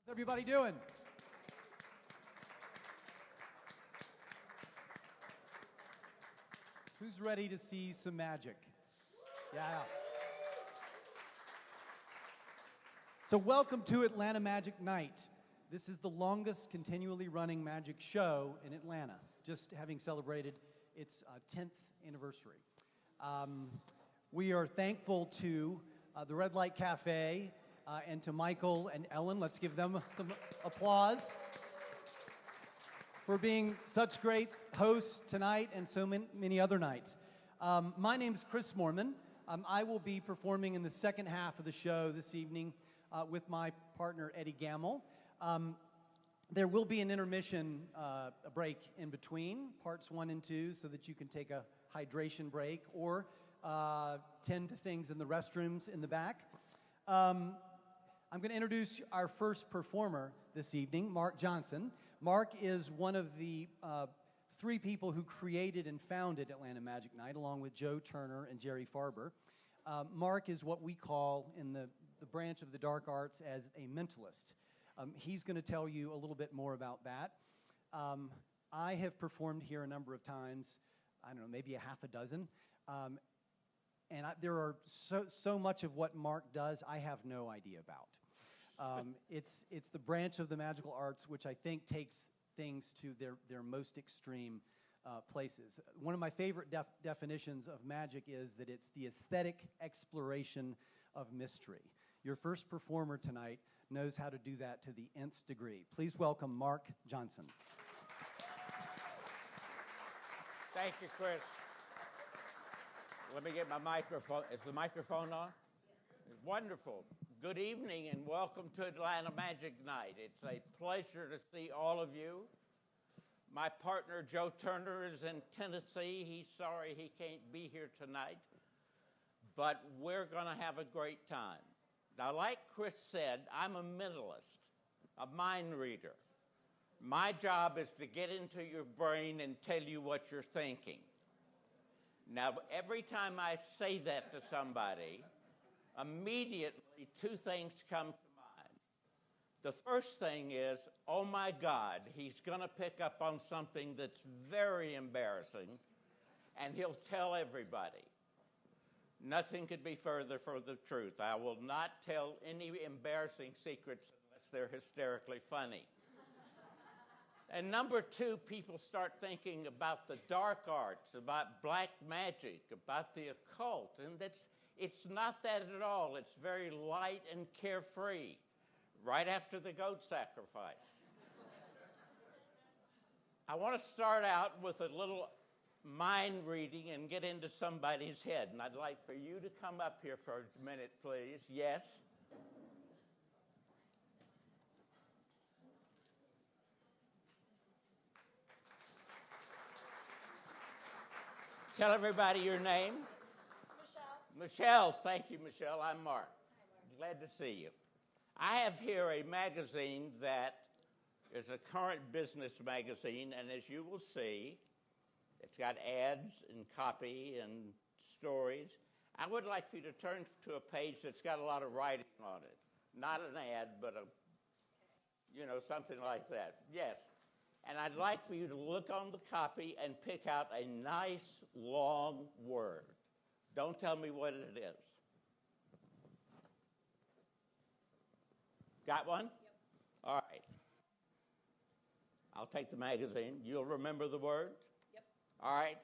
How's everybody doing? Who's ready to see some magic? Yeah. So welcome to Atlanta Magic Night. This is the longest continually running magic show in Atlanta, just having celebrated its 10th anniversary. We are thankful to the Red Light Cafe and to Michael and Ellen. Let's give them some applause for being such great hosts tonight and so many other nights. My name is Chris Moorman. I will be performing in the second half of the show this evening with my partner, Eddie Gammill. There will be an intermission, a break in between parts 1 and 2 so that you can take a hydration break or tend to things in the restrooms in the back. I'm going to introduce our first performer this evening, Mark Johnson. Mark is one of the 3 people who created and founded Atlanta Magic Night, along with Joe Turner and Jerry Farber. Mark is what we call, in the branch of the dark arts, as a mentalist. He's going to tell you a little bit more about that. I have performed here a number of times, I don't know, maybe a half a dozen. And there are so much of what Mark does I have no idea about. It's the branch of the magical arts which I think takes things to their most extreme places. One of my favorite definitions of magic is that it's the aesthetic exploration of mystery. Your first performer tonight knows how to do that to the nth degree. Please welcome Mark Johnson. Thank you, Chris. Let me get my microphone. Is the microphone on? Wonderful. Good evening and welcome to Atlanta Magic Night. It's a pleasure to see all of you. My partner, Joe Turner, is in Tennessee. He's sorry he can't be here tonight, but we're going to have a great time. Now, like Chris said, I'm a mentalist, a mind reader. My job is to get into your brain and tell you what you're thinking. Now, every time I say that to somebody, immediately 2 things come to mind. The first thing is, oh my God, he's going to pick up on something that's very embarrassing, and he'll tell everybody. Nothing could be further from the truth. I will not tell any embarrassing secrets unless they're hysterically funny. And number 2, people start thinking about the dark arts, about black magic, about the occult, and it's not that at all. It's very light and carefree, right after the goat sacrifice. I want to start out with a little mind reading and get into somebody's head. And I'd like for you to come up here for a minute, please. Yes? Tell everybody your name. Michelle. Thank you, Michelle. I'm Mark. Glad to see you. I have here a magazine that is a current business magazine, and as you will see, it's got ads and copy and stories. I would like for you to turn to a page that's got a lot of writing on it. Not an ad, but something like that. Yes. And I'd like for you to look on the copy and pick out a nice long word. Don't tell me what it is. Got one? Yep. All right. I'll take the magazine. You'll remember the word? Yep. All right.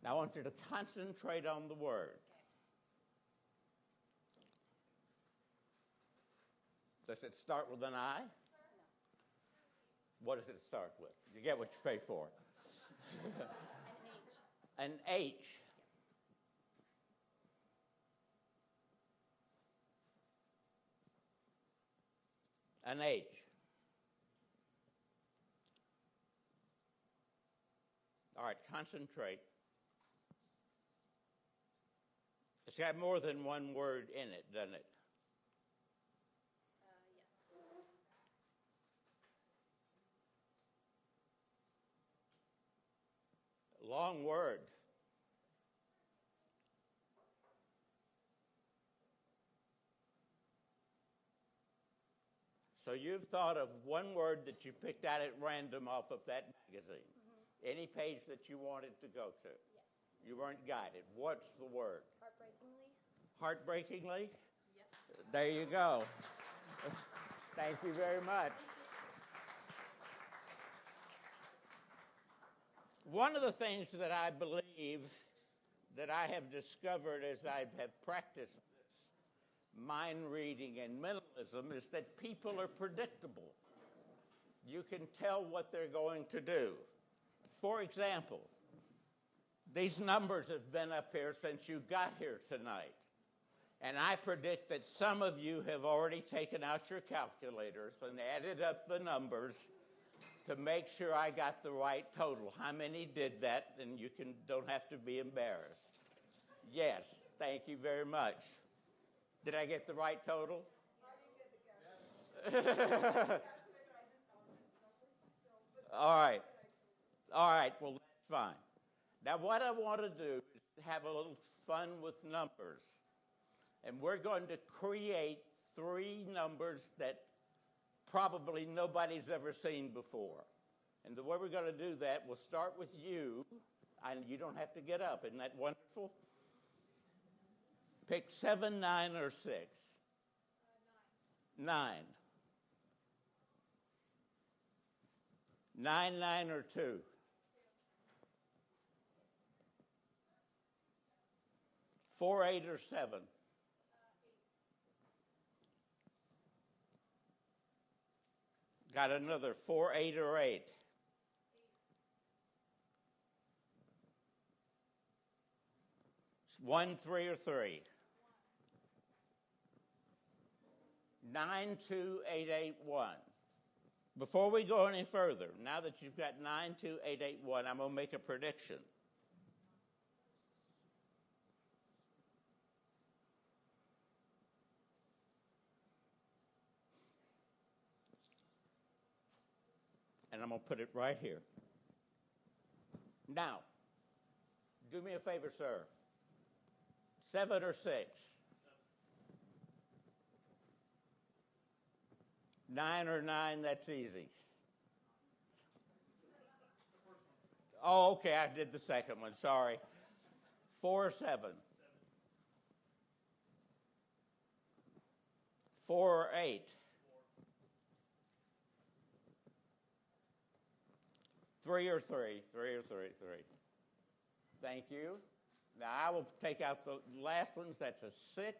Now I want you to concentrate on the word. Okay. Does it start with an I? No. What does it start with? You get what you pay for. An H. An H. An H. All right, concentrate. It's got more than one word in it, doesn't it? Yes. Long word. So you've thought of one word that you picked out at random off of that magazine. Mm-hmm. Any page that you wanted to go to. Yes. You weren't guided. What's the word? Heartbreakingly. Heartbreakingly? Yep. There you go. Thank you very much. One of the things that I believe that I have discovered as I have practiced this mind reading and mentalism is that people are predictable. You can tell what they're going to do. For example, these numbers have been up here since you got here tonight. And I predict that some of you have already taken out your calculators and added up the numbers to make sure I got the right total. How many did that? And you don't have to be embarrassed. Yes, thank you very much. Did I get the right total? All right. All right, well, that's fine. Now, what I want to do is have a little fun with numbers. And we're going to create 3 numbers that probably nobody's ever seen before. And the way we're going to do that, we'll start with you, and you don't have to get up. Isn't that wonderful? Pick 7, 9, or 6. 9. 9, 9, or 2. 4, 8, or 7. Got another 4, 8, or 8. 1, 3, or 3. 9, 2, 8, 8, 1. Before we go any further, now that you've got 9, 2, 8, 8, 1, I'm going to make a prediction. And I'm going to put it right here. Now, do me a favor, sir. 7 or 6? 9 or 9, that's easy. Oh, okay, I did the second one, sorry. 4 or 7? 4 or 8? 3 or 3? 3 or 3? 3. Thank you. Now I will take out the last ones. That's a 6,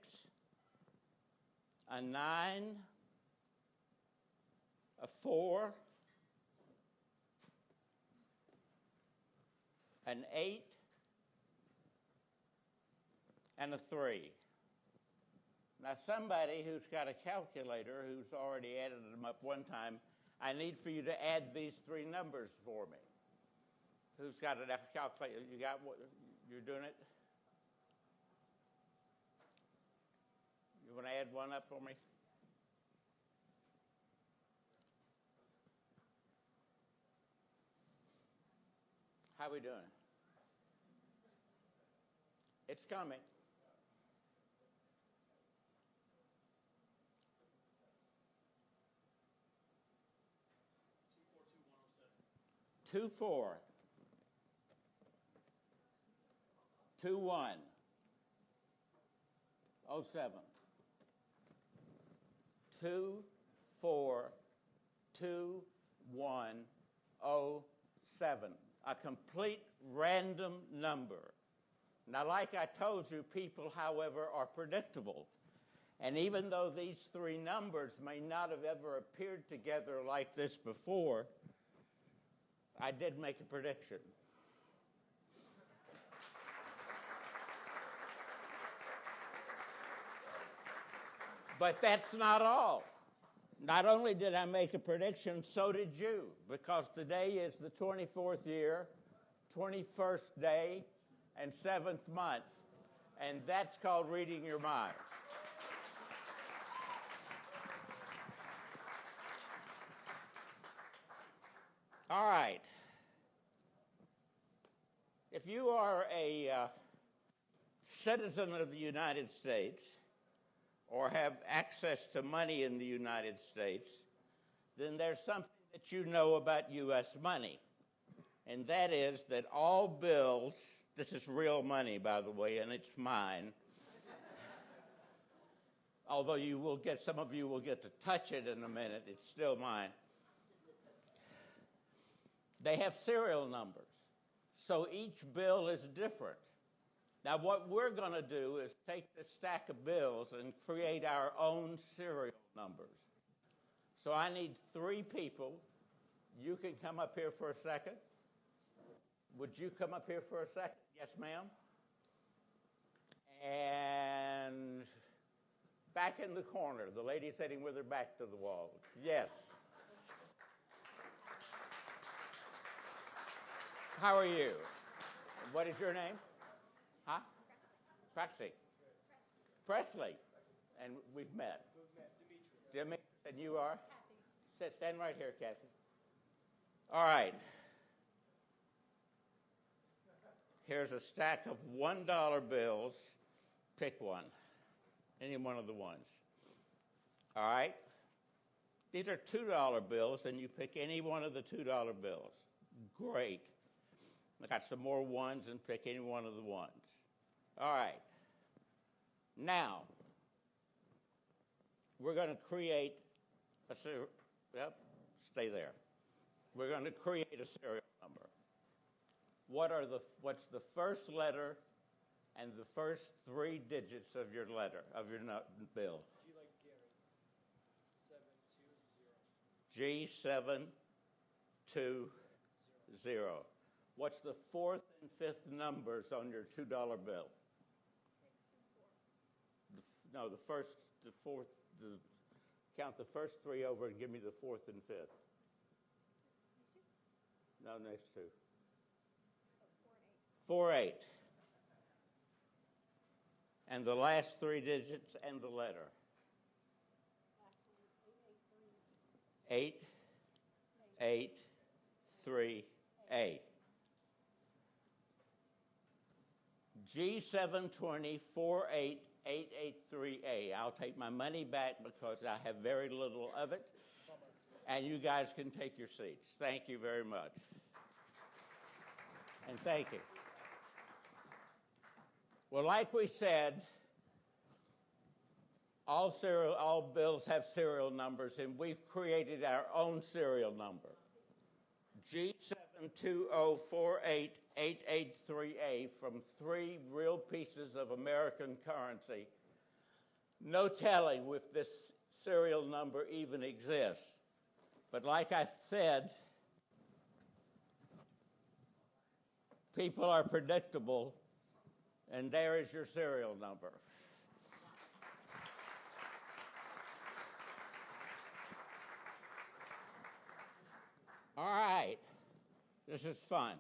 a 9, a 4, an 8, and a 3. Now somebody who's got a calculator who's already added them up one time, I need for you to add these 3 numbers for me. Who's got a calculator? You got what? You're doing it? You want to add one up for me? How we doing? It's coming. Two, 4. 2, 1. 07. 2, 4, 2, 1, 07. A complete random number. Now, like I told you, people, however, are predictable. And even though these 3 numbers may not have ever appeared together like this before, I did make a prediction. But that's not all. Not only did I make a prediction, so did you, because today is the 24th year, 21st day, and 7th month, and that's called reading your mind. All right. If you are a citizen of the United States or have access to money in the United States, then there's something that you know about U.S. money. And that is that all bills, this is real money, by the way, and it's mine. Although some of you will get to touch it in a minute, it's still mine. They have serial numbers. So each bill is different. Now, what we're going to do is take this stack of bills and create our own serial numbers. So I need 3 people. You can come up here for a second. Would you come up here for a second? Yes, ma'am. And back in the corner, the lady sitting with her back to the wall. Yes. How are you? What is your name? Huh? Presley. Presley. And we've met. Dimitri. And you are? Stand right here, Kathy. All right. Here's a stack of $1 bills. Pick one. Any one of the ones. All right? These are $2 bills, and you pick any one of the $2 bills. Great. I got some more ones, and pick any one of the ones. All right. Now, we're going to create a serial. Yep, stay there. We're going to create a serial number. What's the first letter and the first 3 digits of your letter, of your bill? G like Gary. 720. G720. What's the 4th and 5th numbers on your $2 bill? 6 and 4. The 4th, count the first 3 over and give me the 4th and 5th. No, next 2. 4, 8. And the last 3 digits and the letter. Last one, 8, 3, 8. G720 48883A. I'll take my money back because I have very little of it. And you guys can take your seats. Thank you very much. And thank you. Well, like we said, all bills have serial numbers, and we've created our own serial number. G720488883A from 3 real pieces of American currency. No telling if this serial number even exists. But like I said, people are predictable, and there is your serial number. All right. This is fun.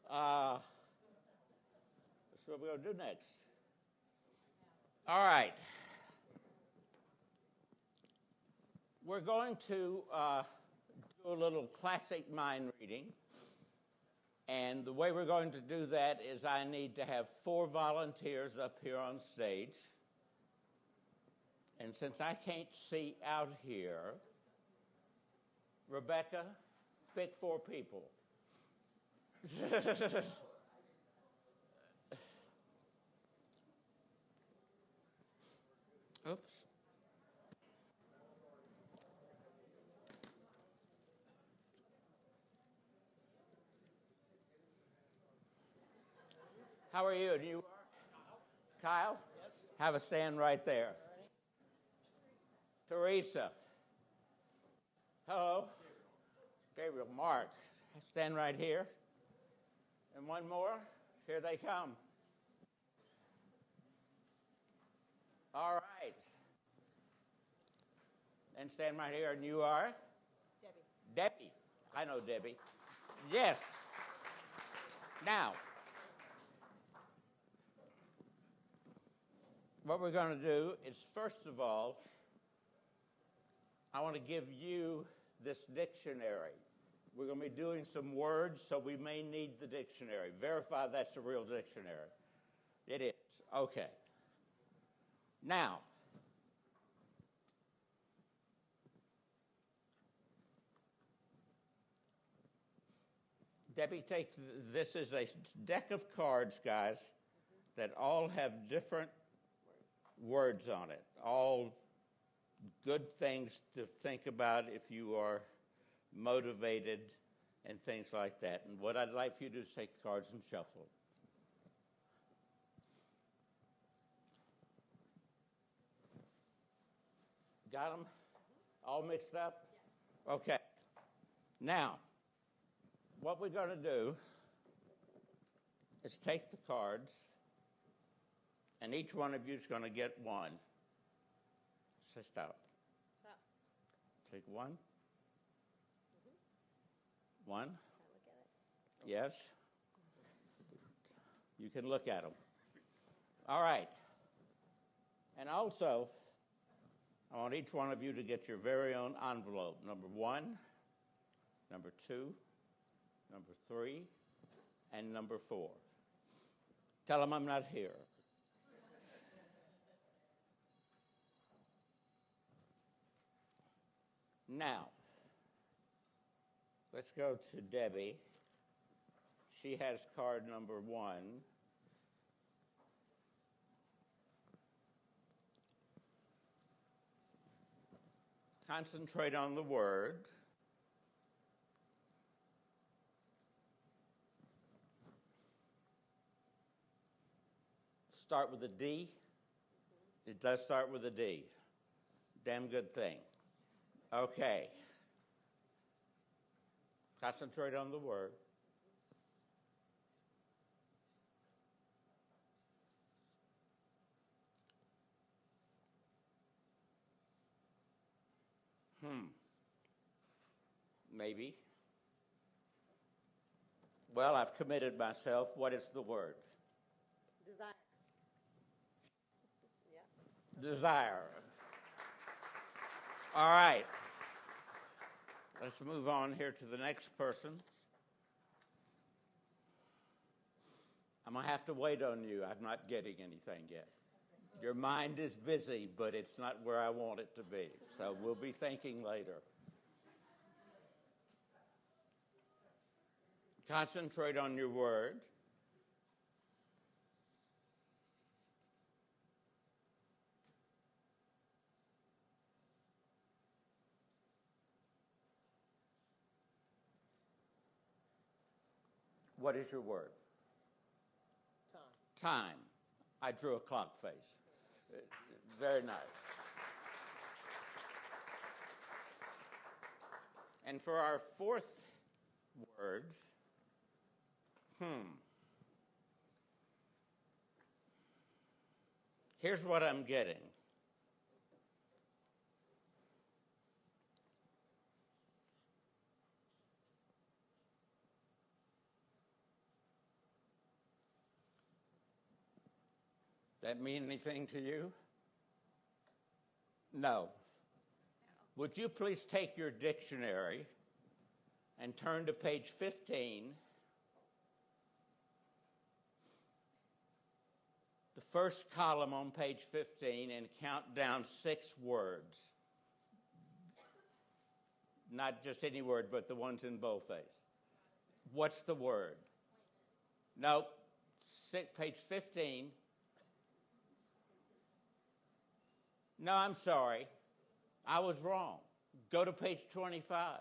That's what we're going to do next. All right. We're going to do a little classic mind reading. And the way we're going to do that is I need to have 4 volunteers up here on stage. And since I can't see out here, Rebecca, pick 4 people. Oops. How are you? And you are? Kyle? Yes. Have a stand right there. Teresa. Hello. Gabriel. Mark. Stand right here. And one more. Here they come. All right. And stand right here. And you are? Debbie. Debbie. I know Debbie. Yes. Now, what we're going to do is, first of all, I want to give you this dictionary. We're going to be doing some words, so we may need the dictionary. Verify that's a real dictionary. It is. Okay. Now, Debbie, this is a deck of cards, guys, that all have different words on it, all good things to think about if you are motivated and things like that. And what I'd like for you to do is take the cards and shuffle. Got them all mixed up? Yes. Okay. Now, what we're going to do is take the cards, and each one of you is going to get one. Say stop. Stop. Take one. Mm-hmm. One. Can I look at it? Yes. You can look at them. All right. And also, I want each one of you to get your very own envelope. Number 1, number 2, number 3, and number 4. Tell them I'm not here. Now, let's go to Debbie. She has card number 1. Concentrate on the word. Start with a D. It does start with a D. Damn good thing. Okay. Concentrate on the word. Maybe. Well, I've committed myself. What is the word? Desire. Yeah. Desire. All right. Let's move on here to the next person. I'm going to have to wait on you. I'm not getting anything yet. Your mind is busy, but it's not where I want it to be. So we'll be thinking later. Concentrate on your word. What is your word? Time. Time. I drew a clock face. Very nice. And for our fourth word, here's what I'm getting. That mean anything to you? No. Would you please take your dictionary and turn to page 15. The first column on page 15 and count down 6 words. Not just any word, but the ones in boldface. What's the word? Nope. Page 15. No, I'm sorry. I was wrong. Go to page 25.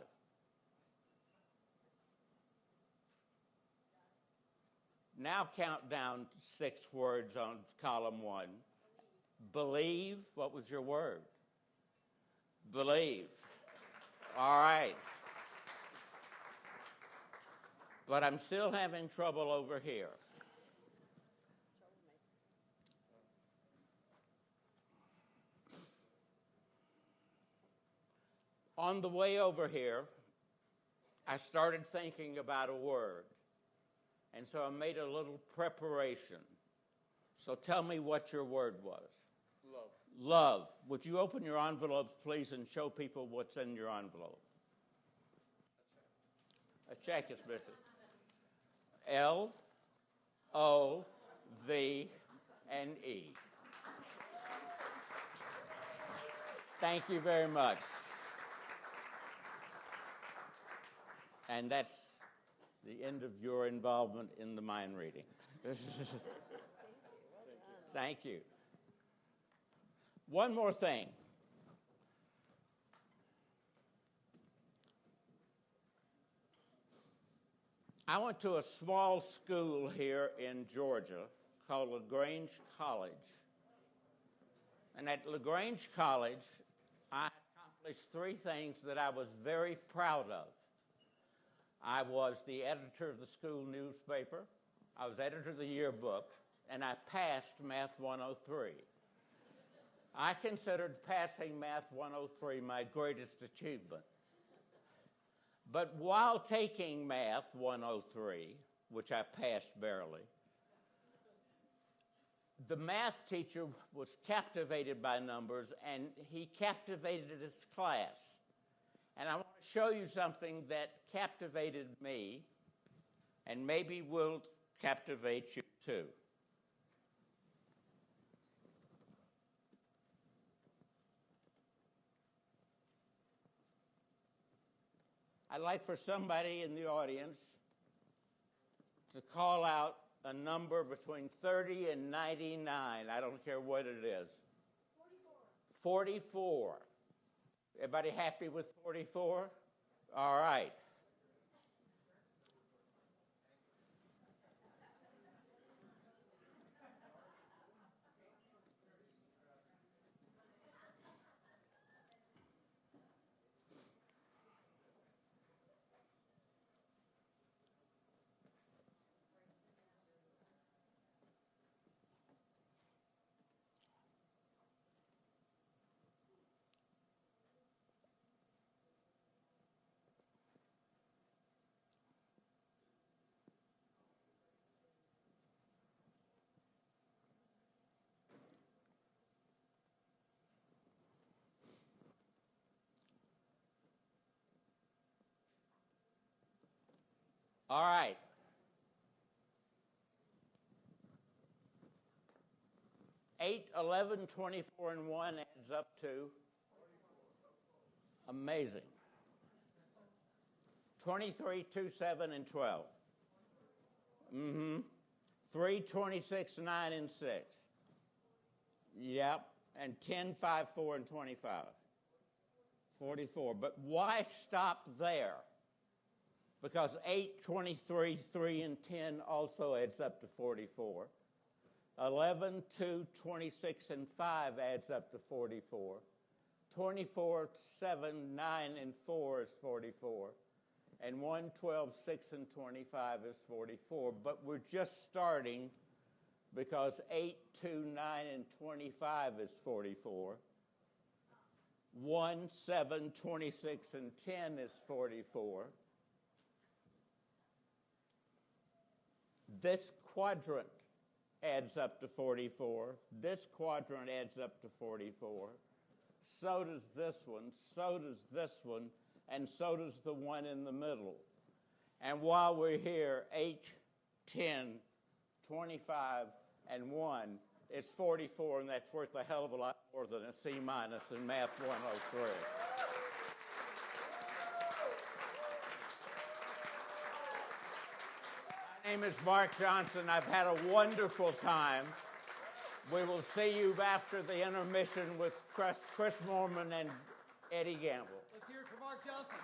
Now count down 6 words on column 1. Believe. What was your word? Believe. All right. But I'm still having trouble over here. On the way over here, I started thinking about a word. And so I made a little preparation. So tell me what your word was. Love. Love. Would you open your envelopes, please, and show people what's in your envelope? A check is missing. L-O-V-N-E. Thank you very much. And that's the end of your involvement in the mind reading. Thank you. One more thing. I went to a small school here in Georgia called LaGrange College. And at LaGrange College, I accomplished three things that I was very proud of. I was the editor of the school newspaper, I was editor of the yearbook, and I passed Math 103. I considered passing Math 103 my greatest achievement. But while taking Math 103, which I passed barely, the math teacher was captivated by numbers, and he captivated his class. And I want to show you something that captivated me, and maybe will captivate you too. I'd like for somebody in the audience to call out a number between 30 and 99. I don't care what it is. 44. 44. Everybody happy with 44? All right. All right. Eight, 11, 24, and 1 adds up to amazing. 23, 2, 7, and 12. 3, 26, 9, and 6. Yep. And 10, 5, 4, and 25. 44. But why stop there? Because 8, 23, 3, and 10 also adds up to 44. 11, 2, 26, and 5 adds up to 44. 24, 7, 9, and 4 is 44. And 1, 12, 6, and 25 is 44. But we're just starting because 8, 2, 9, and 25 is 44. 1, 7, 26, and 10 is 44. This quadrant adds up to 44. This quadrant adds up to 44. So does this one, so does this one, and so does the one in the middle. And while we're here, 8, 10, 25, and 1 is 44, and that's worth a hell of a lot more than a C- in Math 103. My name is Mark Johnson. I've had a wonderful time. We will see you after the intermission with Chris Moorman and Eddie Gammill. Let's hear it for Mark Johnson.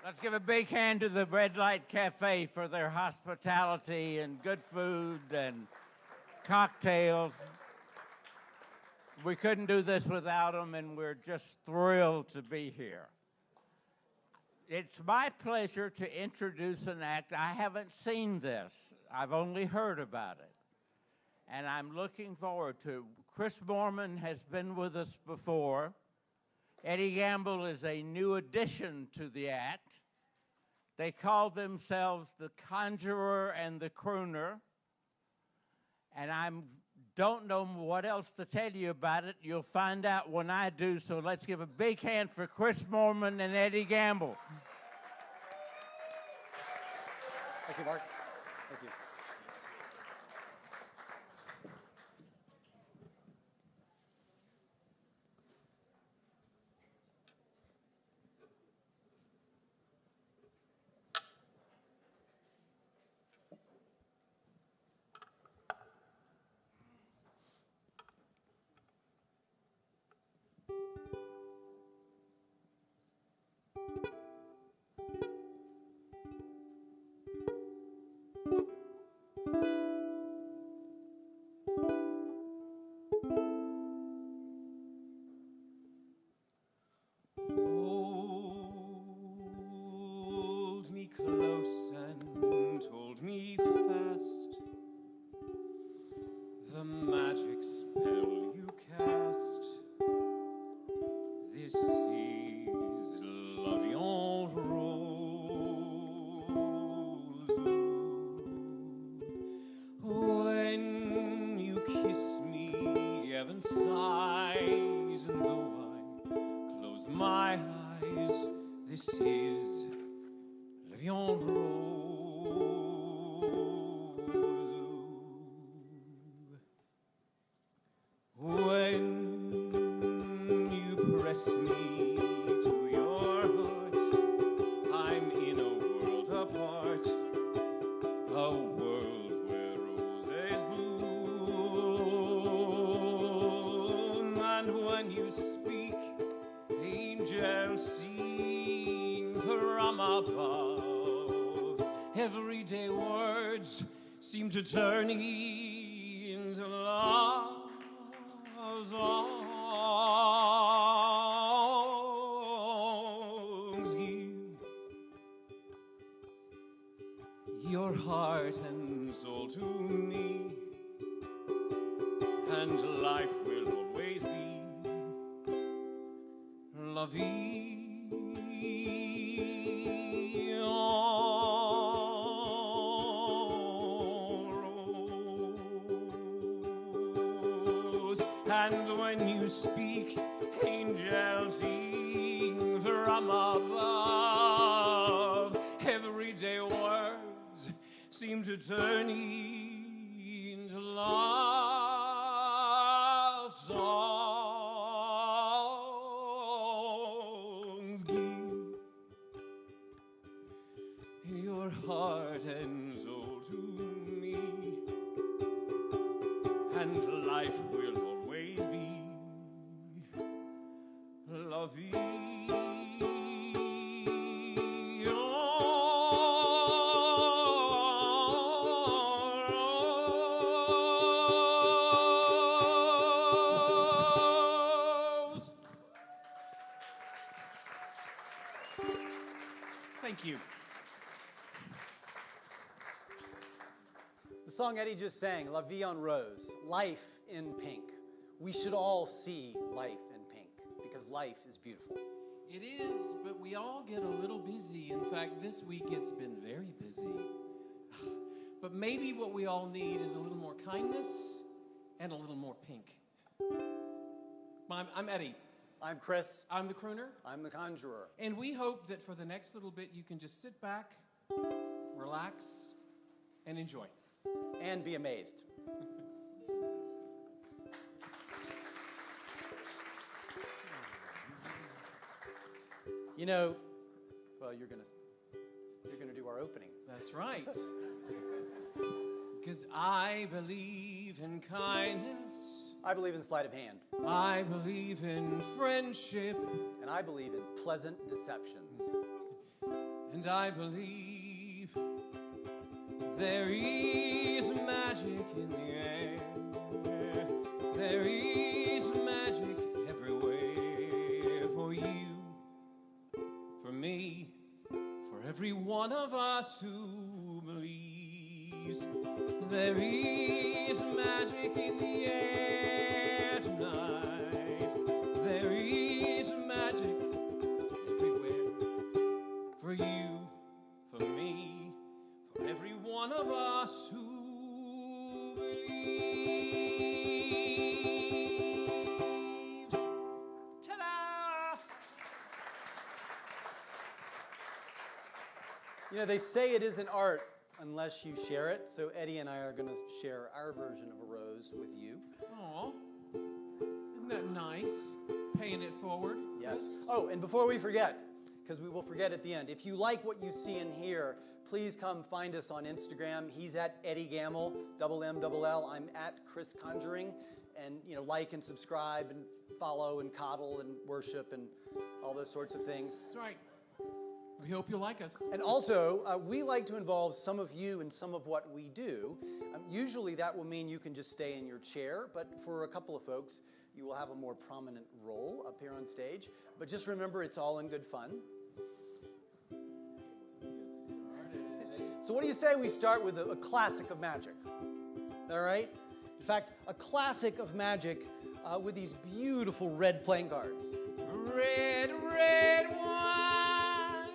Let's give a big hand to the Red Light Cafe for their hospitality and good food and cocktails. We couldn't do this without them, and we're just thrilled to be here. It's my pleasure to introduce an act. I haven't seen this. I've only heard about it. And I'm looking forward to. Chris Moorman has been with us before. Eddie Gammill is a new addition to the act. They call themselves the Conjuror and the Crooner. And I don't know what else to tell you about it. You'll find out when I do. So let's give a big hand for Chris Moorman and Eddie Gammill. Thank you, Mark. Thank you. Hold me close and hold me fast. The magic spell you cast. This is l'Orient Rose. When you kiss me, heaven sighs, and though I close my eyes, this is l'Orient Rose. When you press me to your heart, I'm in a world apart, a world where roses bloom. And when you speak, angels sing from above. Everyday words seem to turn into love songs. Give your heart and soul to me, and life will always be la vie en rose. And when you speak, angels sing from above. Everyday words seem to turn into love songs. Give your heart and soul to me, and life will always be la vie en rose. Thank you. The song Eddie just sang, La Vie en Rose, life in pink. We should all see life in pink because life is beautiful. It is, but we all get a little busy. In fact, this week it's been very busy. But maybe what we all need is a little more kindness and a little more pink. I'm Eddie. I'm Chris. I'm the Crooner. I'm the Conjurer. And we hope that for the next little bit you can just sit back, relax, and enjoy. And be amazed. You know, well, you're gonna do our opening. That's right. Because I believe in kindness. I believe in sleight of hand. I believe in friendship. And I believe in pleasant deceptions. and I believe there is magic in the air. There is magic everywhere for you, for me, for every one of us who believes. There is magic in the air tonight. There is magic everywhere for you, for me, for every one of us who believes. Ta-da! You know, they say it isn't art unless you share it. So Eddie and I are going to share our version of a rose with you. Aw, isn't that nice? Paying it forward. Yes. Oh, and before we forget, because we will forget at the end, if you like what you see and hear, please come find us on Instagram. He's at Eddie Gammill, MML. I'm at Chris Conjuring. And, you know, like and subscribe and follow and coddle and worship and all those sorts of things. That's right. We hope you like us. And also, we like to involve some of you in some of what we do. Usually that will mean you can just stay in your chair, but for a couple of folks, you will have a more prominent role up here on stage. But just remember, it's all in good fun. So what do you say we start with a classic of magic? All right? In fact, a classic of magic with these beautiful red playing cards. Red, red wine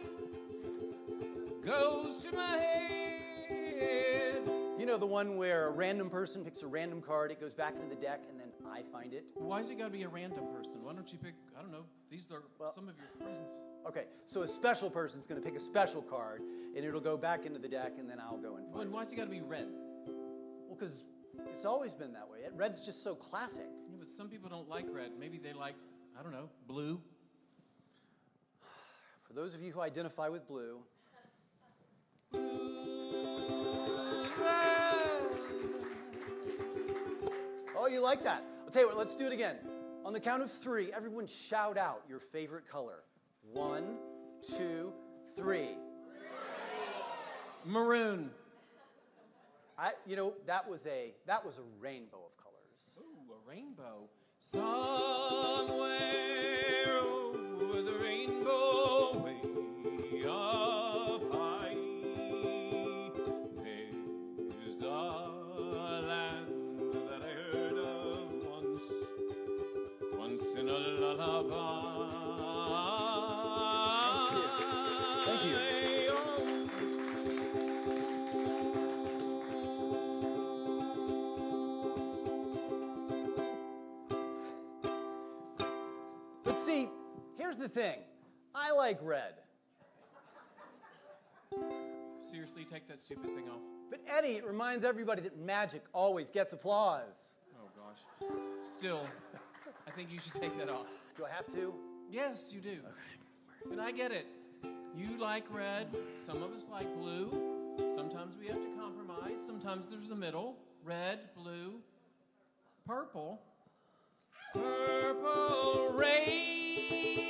goes to my head. You know, the one where a random person picks a random card, it goes back into the deck, and then I find it? Why is it got to be a random person? Why don't you pick, I don't know, these are some of your friends. Okay, so a special person's going to pick a special card, and it'll go back into the deck, and then I'll go and find it. Why's it got to be red? Well, because it's always been that way. Red's just so classic. Yeah, but some people don't like red. Maybe they like, I don't know, blue. For those of you who identify with blue, oh, you like that? I'll tell you what, let's do it again. On the count of 3, everyone shout out your favorite color. 1, 2, 3. Maroon. That was a rainbow of colors. Ooh, a rainbow. Somewhere over the rainbow, way up high, there's a land that I heard of once in a lullaby. Thank you. But see, here's the thing. I like red. Seriously, take that stupid thing off. But Eddie, it reminds everybody that magic always gets applause. Oh, gosh. Still, I think you should take that off. Do I have to? Yes, you do. Okay. But I get it. You like red. Some of us like blue. Sometimes we have to compromise. Sometimes there's the middle. Red, blue, purple. Purple rain,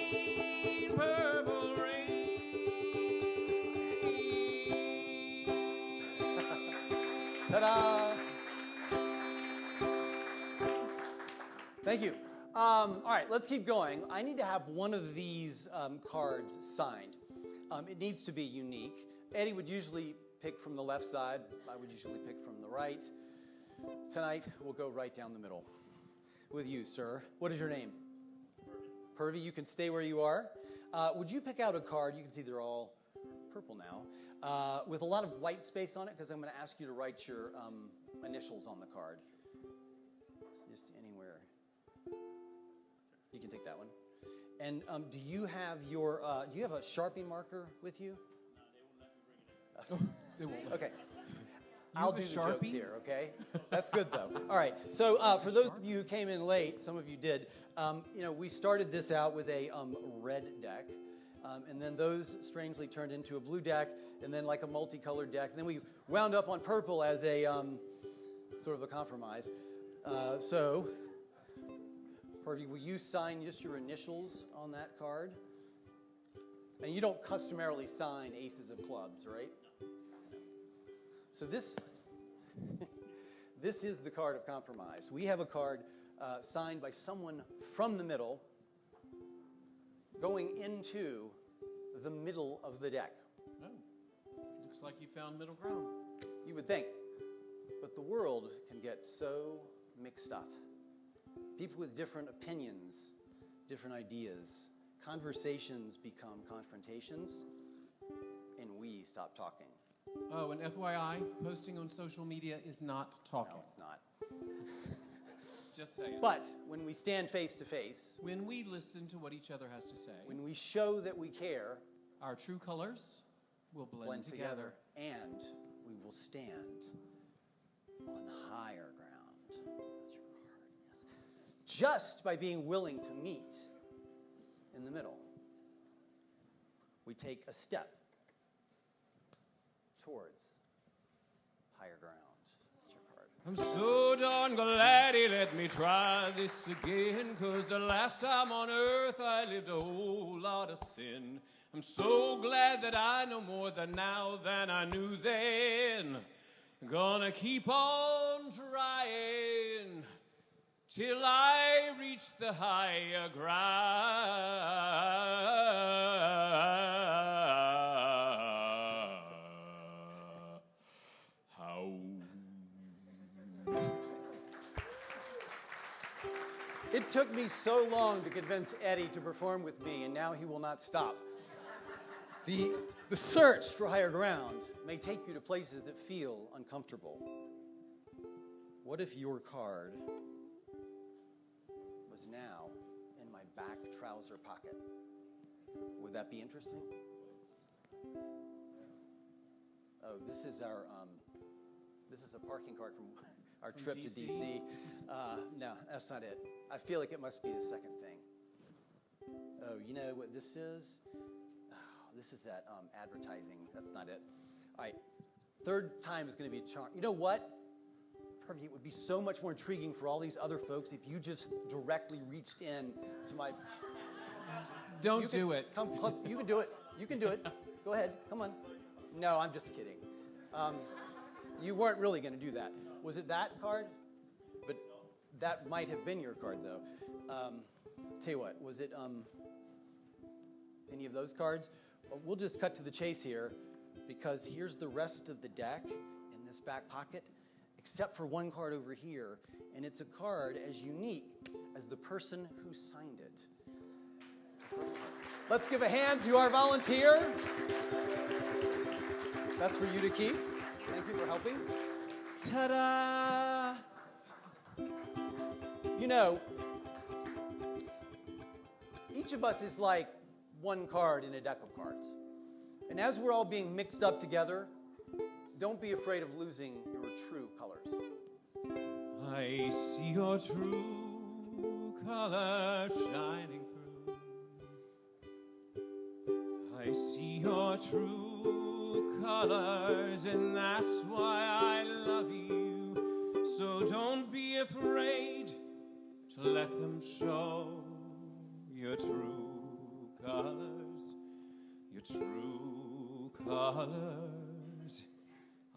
purple rain. Ta-da! Thank you. All right, let's keep going. I need to have one of these cards signed. It needs to be unique. Eddie would usually pick from the left side. I would usually pick from the right. Tonight, we'll go right down the middle with you, sir. What is your name? Purvy, you can stay where you are. Would you pick out a card? You can see they're all purple now, with a lot of white space on it, because I'm going to ask you to write your initials on the card. Just anywhere. You can take that one. And do you have a Sharpie marker with you? Oh, they won't. Okay. I'll do the Sharpie? jokes here, okay? That's good, though. All right. So for those of you who came in late, some of you did, we started this out with a red deck, and then those strangely turned into a blue deck, and then like a multicolored deck. And then we wound up on purple as a sort of a compromise. So, Purvy, will you sign just your initials on that card? And you don't customarily sign aces of clubs, right? So this is the card of compromise. We have a card signed by someone from the middle going into the middle of the deck. Oh, looks like you found middle ground. You would think. But the world can get so mixed up. People with different opinions, different ideas. Conversations become confrontations, and we stop talking. Oh, and FYI, posting on social media is not talking. No, it's not. Just saying. But when we stand face to face, When we listen to what each other has to say, when we show that we care, our true colors will blend together. and we will stand on higher ground. That's your card, yes. Just by being willing to meet in the middle, we take a step towards higher ground. That's your card. I'm so darn glad he let me try this again, 'cause the last time on earth I lived a whole lot of sin. I'm so glad that I know more than now than I knew then. Gonna keep on trying till I reach the higher ground. How? It took me so long to convince Eddie to perform with me, and now he will not stop. The search for higher ground may take you to places that feel uncomfortable. What if your card was now in my back trouser pocket? Would that be interesting? Oh, this is a parking card from our trip to DC. No, that's not it. I feel like it must be the second thing. Oh, you know what this is? This is that advertising. That's not it. All right. Third time is going to be a charm. You know what? Purdy, it would be so much more intriguing for all these other folks if you just directly reached in to my... Don't do it. Come, you can do it. You can do it. Go ahead. Come on. No, I'm just kidding. You weren't really going to do that. Was it that card? But that might have been your card, though. Tell you what, was it any of those cards? We'll just cut to the chase here, because here's the rest of the deck in this back pocket, except for one card over here, and it's a card as unique as the person who signed it. Let's give a hand to our volunteer. That's for you to keep. Thank you for helping. Ta-da! You know, each of us is like one card in a deck of cards. And as we're all being mixed up together, don't be afraid of losing your true colors. I see your true color shining through. I see your true colors, and that's why I love you. So don't be afraid to let them show your true colors, your true colors.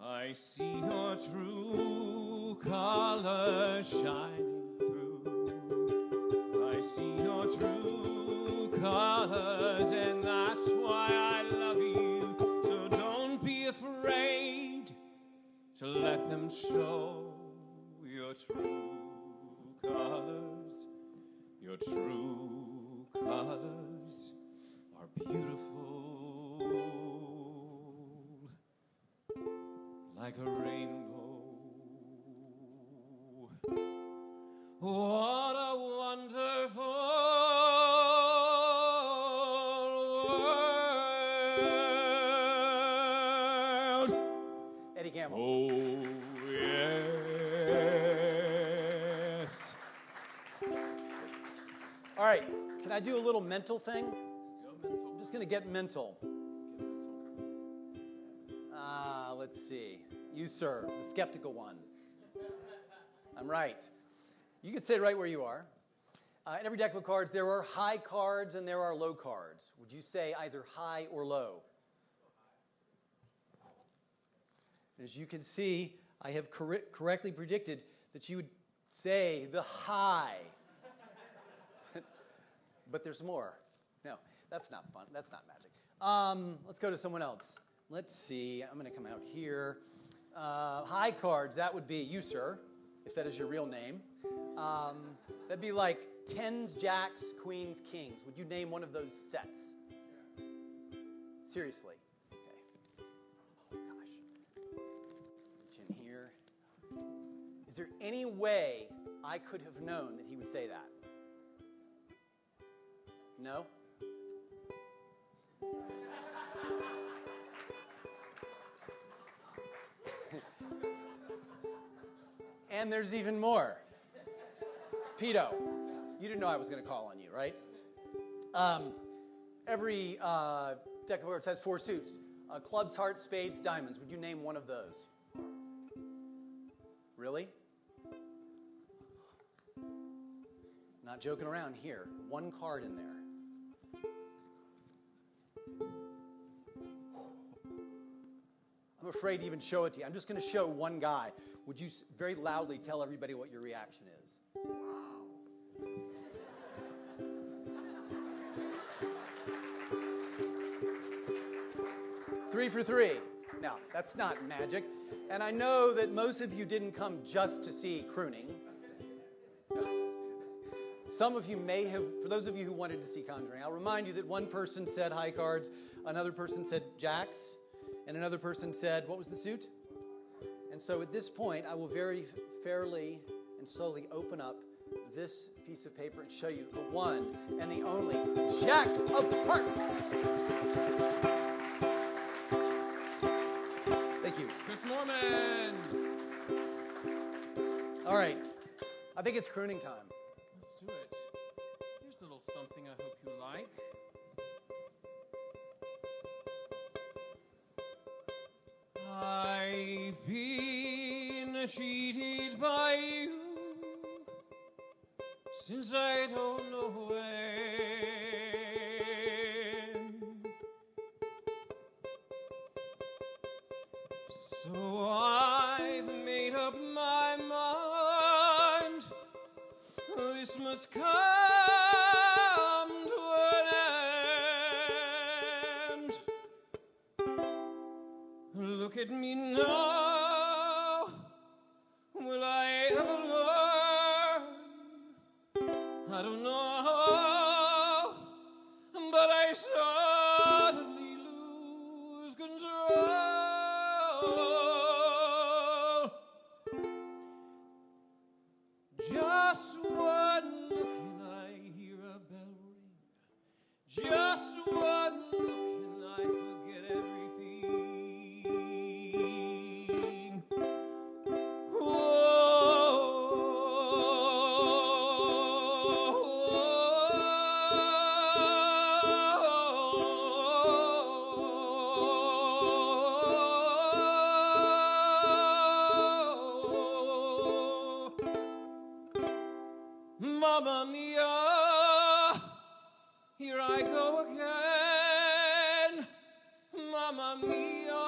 I see your true colors shining through. I see your true colors, and that's why I love you. So don't be afraid to let them show your true colors. Your true colors are beautiful, like a rainbow. What a wonderful world. Eddie Gammill. Oh, yes. All right, can I do a little mental thing? I'm just going to get mental. Let's see. You, sir, the skeptical one. I'm right. You can stay right where you are. In every deck of cards, there are high cards and there are low cards. Would you say either high or low? As you can see, I have correctly predicted that you would say the high. But there's more. No, that's not fun. That's not magic. Let's go to someone else. Let's see. I'm going to come out here. High cards, that would be you, sir, if that is your real name. That'd be like tens, jacks, queens, kings. Would you name one of those sets? Seriously. Okay. Oh, gosh. It's in here. Is there any way I could have known that he would say that? No? And there's even more. Pito, you didn't know I was going to call on you, right? Every deck of cards has 4 suits. Clubs, hearts, spades, diamonds. Would you name one of those? Really? Not joking around here. 1 card in there. I'm afraid to even show it to you. I'm just going to show one guy. Would you very loudly tell everybody what your reaction is? Wow. 3 for 3. Now, that's not magic. And I know that most of you didn't come just to see crooning. Some of you may have, for those of you who wanted to see conjuring, I'll remind you that one person said high cards, another person said jacks, and another person said, what was the suit? And so at this point, I will very fairly and slowly open up this piece of paper and show you the one and the only Jack of Hearts. Thank you. Chris Moorman. All right. I think it's crooning time. Let's do it. Here's a little something I hope you like. I've been cheated by you since I don't know when. So I've made up my mind. This must come to an end. Look at me now. Will I ever learn? I don't know. But I suddenly lose control. Just one look and I hear a bell ring. Just one look and I forget everything. Mamma mia, here I go again. Mamma mia,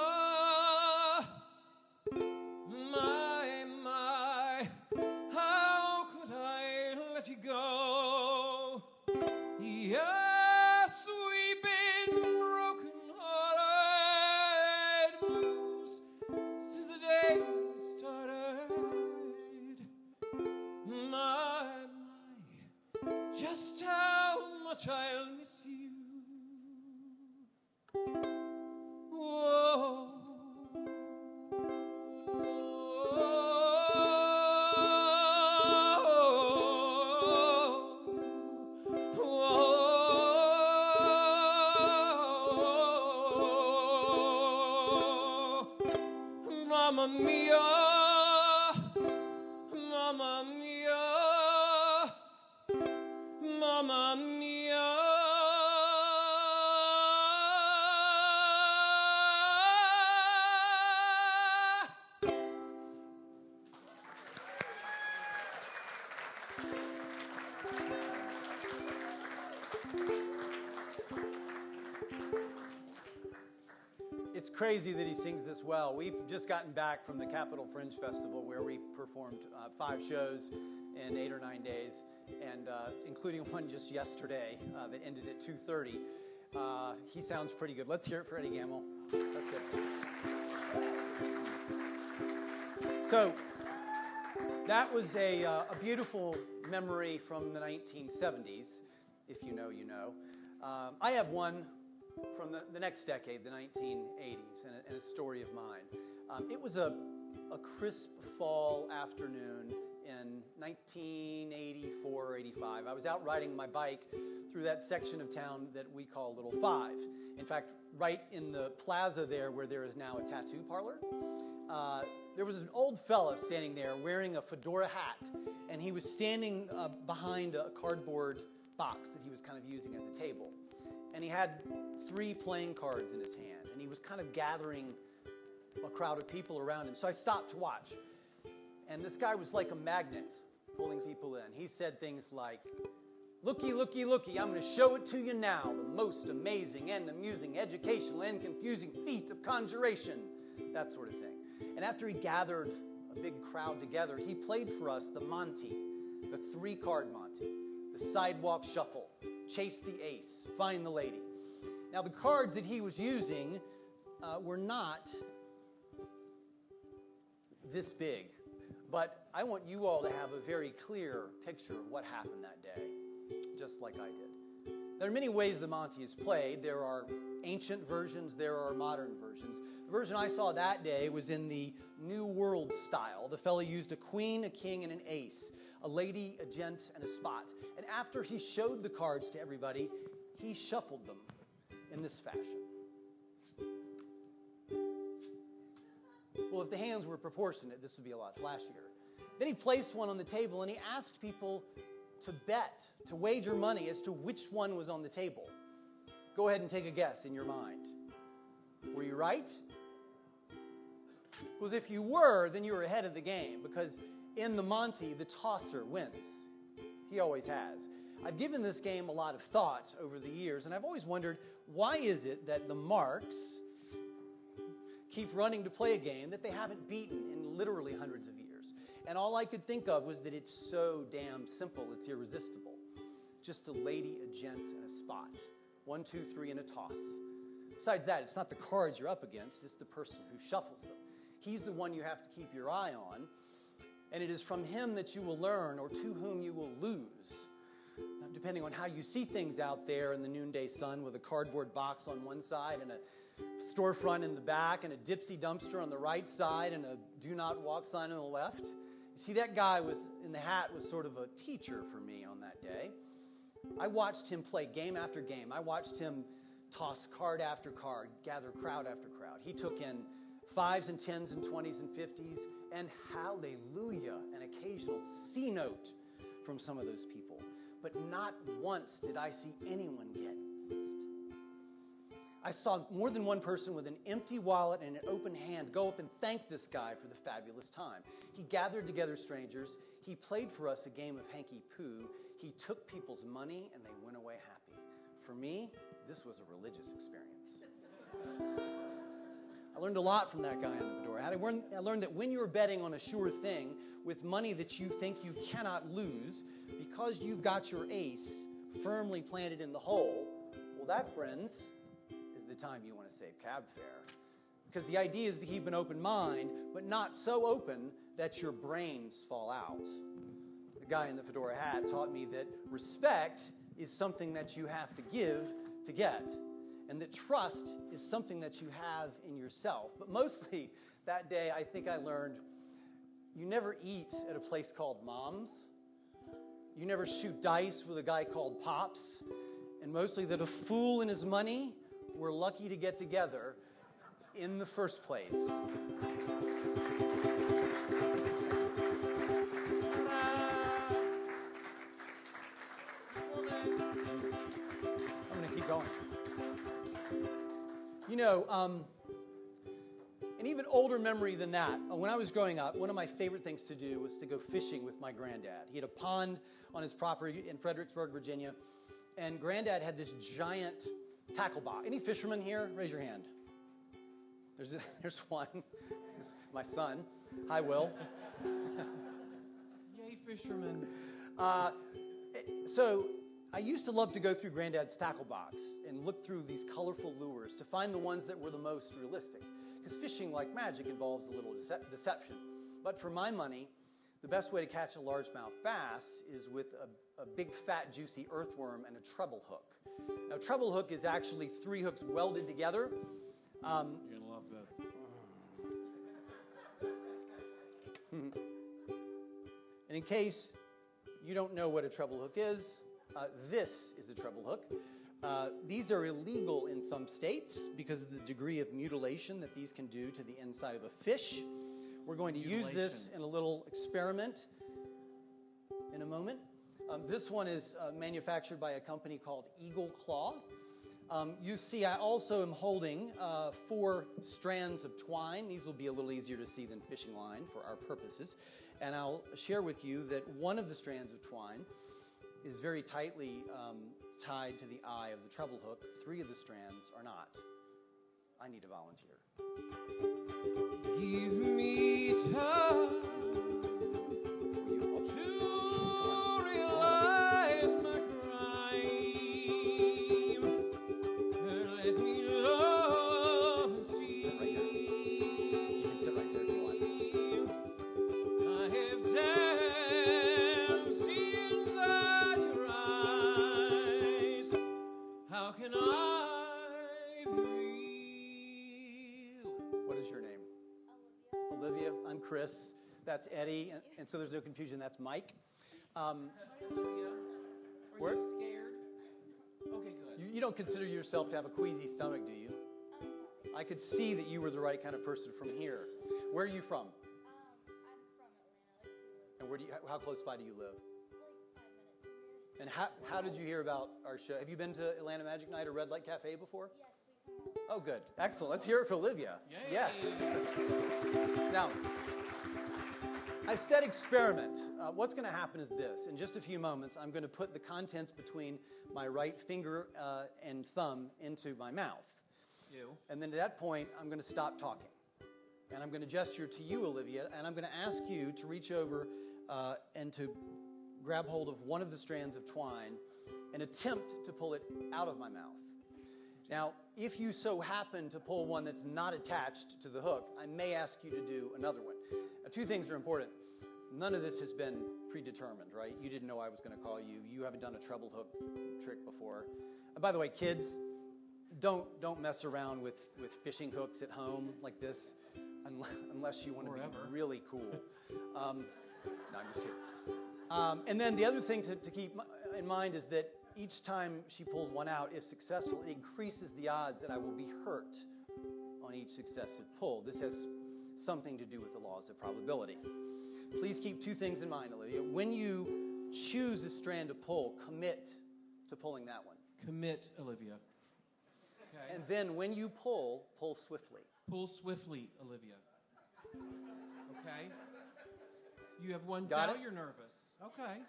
my, how could I let you go? Yes, we've been broken-hearted blues since the day we started. My, just how much I'll miss you. Whoa. Mamma mia, mamma mia, mamma mia. It's crazy that he sings this well. We've just gotten back from the Capitol Fringe Festival where we performed 5 shows in 8 or 9 days, and including one just yesterday that ended at 2:30. He sounds pretty good. Let's hear it for Eddie Gammill. That's good. So that was a beautiful memory from the 1970s. If you know, you know. I have one from the next decade, the 1980s, and a story of mine. It was a crisp fall afternoon in 1984 or 85. I was out riding my bike through that section of town that we call Little Five. In fact, right in the plaza there where there is now a tattoo parlor, there was an old fella standing there wearing a fedora hat, and he was standing behind a cardboard box that he was kind of using as a table. And he had 3 playing cards in his hand, and he was kind of gathering a crowd of people around him. So I stopped to watch. And this guy was like a magnet pulling people in. He said things like, "Looky, looky, looky, I'm going to show it to you now. The most amazing and amusing, educational and confusing feat of conjuration." That sort of thing. And after he gathered a big crowd together, he played for us the Monty, the 3-card Monty, the sidewalk shuffle, chase the ace, find the lady. Now, the cards that he was using were not this big, but I want you all to have a very clear picture of what happened that day, just like I did. There are many ways the Monty is played. There are ancient versions, there are modern versions. The version I saw that day was in the New World style. The fella used a queen, a king, and an ace, a lady, a gent, and a spot. And after he showed the cards to everybody, he shuffled them in this fashion. Well, if the hands were proportionate, this would be a lot flashier. Then he placed one on the table, and he asked people to bet, to wager money as to which one was on the table. Go ahead and take a guess in your mind. Were you right? Well, if you were, then you were ahead of the game, because in the Monty, the tosser wins. He always has. I've given this game a lot of thought over the years, and I've always wondered, why is it that the Marks keep running to play a game that they haven't beaten in literally hundreds of years? And all I could think of was that it's so damn simple, it's irresistible. Just a lady, a gent, and a spot. 1, 2, 3, and a toss. Besides that, it's not the cards you're up against, it's the person who shuffles them. He's the one you have to keep your eye on, and it is from him that you will learn, or to whom you will lose, depending on how you see things out there in the noonday sun, with a cardboard box on one side and a storefront in the back and a Dipsy dumpster on the right side and a do not walk sign on the left. You see, that guy in the hat was sort of a teacher for me on that day. I watched him play game after game. I watched him toss card after card, gather crowd after crowd. He took in 5s and 10s and 20s and 50s, and hallelujah, an occasional C note from some of those people. But not once did I see anyone get missed. I saw more than one person with an empty wallet and an open hand go up and thank this guy for the fabulous time. He gathered together strangers. He played for us a game of hanky-poo. He took people's money and they went away happy. For me, this was a religious experience. I learned a lot from that guy in the fedora. I learned that when you're betting on a sure thing with money that you think you cannot lose, because you've got your ace firmly planted in the hole, well, that, friends, is the time you want to save cab fare. Because the idea is to keep an open mind, but not so open that your brains fall out. The guy in the fedora hat taught me that respect is something that you have to give to get, and that trust is something that you have in yourself. But mostly that day, I think I learned you never eat at a place called Mom's. You never shoot dice with a guy called Pops. And mostly that a fool and his money were lucky to get together in the first place. I'm going to keep going. You know, an even older memory than that, when I was growing up, one of my favorite things to do was to go fishing with my granddad. He had a pond on his property in Fredericksburg, Virginia, and Granddad had this giant tackle box. Any fishermen here? Raise your hand. There's one. It's my son. Hi, Will. Yay, fisherman. So I used to love to go through Granddad's tackle box and look through these colorful lures to find the ones that were the most realistic. Because fishing, like magic, involves a little deception. But for my money, the best way to catch a largemouth bass is with a big, fat, juicy earthworm and a treble hook. Now, treble hook is actually 3 hooks welded together. You're going to love this. And in case you don't know what a treble hook is, this is a treble hook. These are illegal in some states because of the degree of mutilation that these can do to the inside of a fish. We're going to use this in a little experiment in a moment. This one is manufactured by a company called Eagle Claw. You see, I also am holding 4 strands of twine. These will be a little easier to see than fishing line for our purposes. And I'll share with you that one of the strands of twine is very tightly tied to the eye of the treble hook. 3 of the strands are not. I need a volunteer. Give me time to realize my crime. Let me love and see. Sit right here. You can sit right there if you want. I have danced inside your eyes. How can I be real? What is your name? Olivia. I'm Chris. That's Eddie. And so there's no confusion. That's Mike. Olivia, are you scared? Okay, good. You don't consider yourself to have a queasy stomach, do you? I could see that you were the right kind of person from here. Where are you from? I'm from Atlanta. And how close by do you live? Like 5 minutes from here. And how did you hear about our show? Have you been to Atlanta Magic Night or Red Light Cafe before? Yes, we come. Oh, good. Excellent. Let's hear it for Olivia. Yay. Yes. Now, I said experiment. What's going to happen is this. In just a few moments, I'm going to put the contents between my right finger and thumb into my mouth. You. And then at that point, I'm going to stop talking. And I'm going to gesture to you, Olivia, and I'm going to ask you to reach over and to grab hold of one of the strands of twine and attempt to pull it out of my mouth. Now, if you so happen to pull one that's not attached to the hook, I may ask you to do another one. Now, 2 things are important. None of this has been predetermined, right? You didn't know I was going to call you. You haven't done a treble hook trick before. And by the way, kids, don't mess around with fishing hooks at home like this unless you want to be really cool. No, I'm just kidding. And then the other thing to keep in mind is that each time she pulls one out, if successful, it increases the odds that I will be hurt on each successive pull. This has something to do with the laws of probability. Please keep 2 things in mind, Olivia. When you choose a strand to pull, commit to pulling that one. Commit, Olivia. Okay. And then when you pull swiftly. Pull swiftly, Olivia. Okay. You have one Got now it? you're nervous. Okay.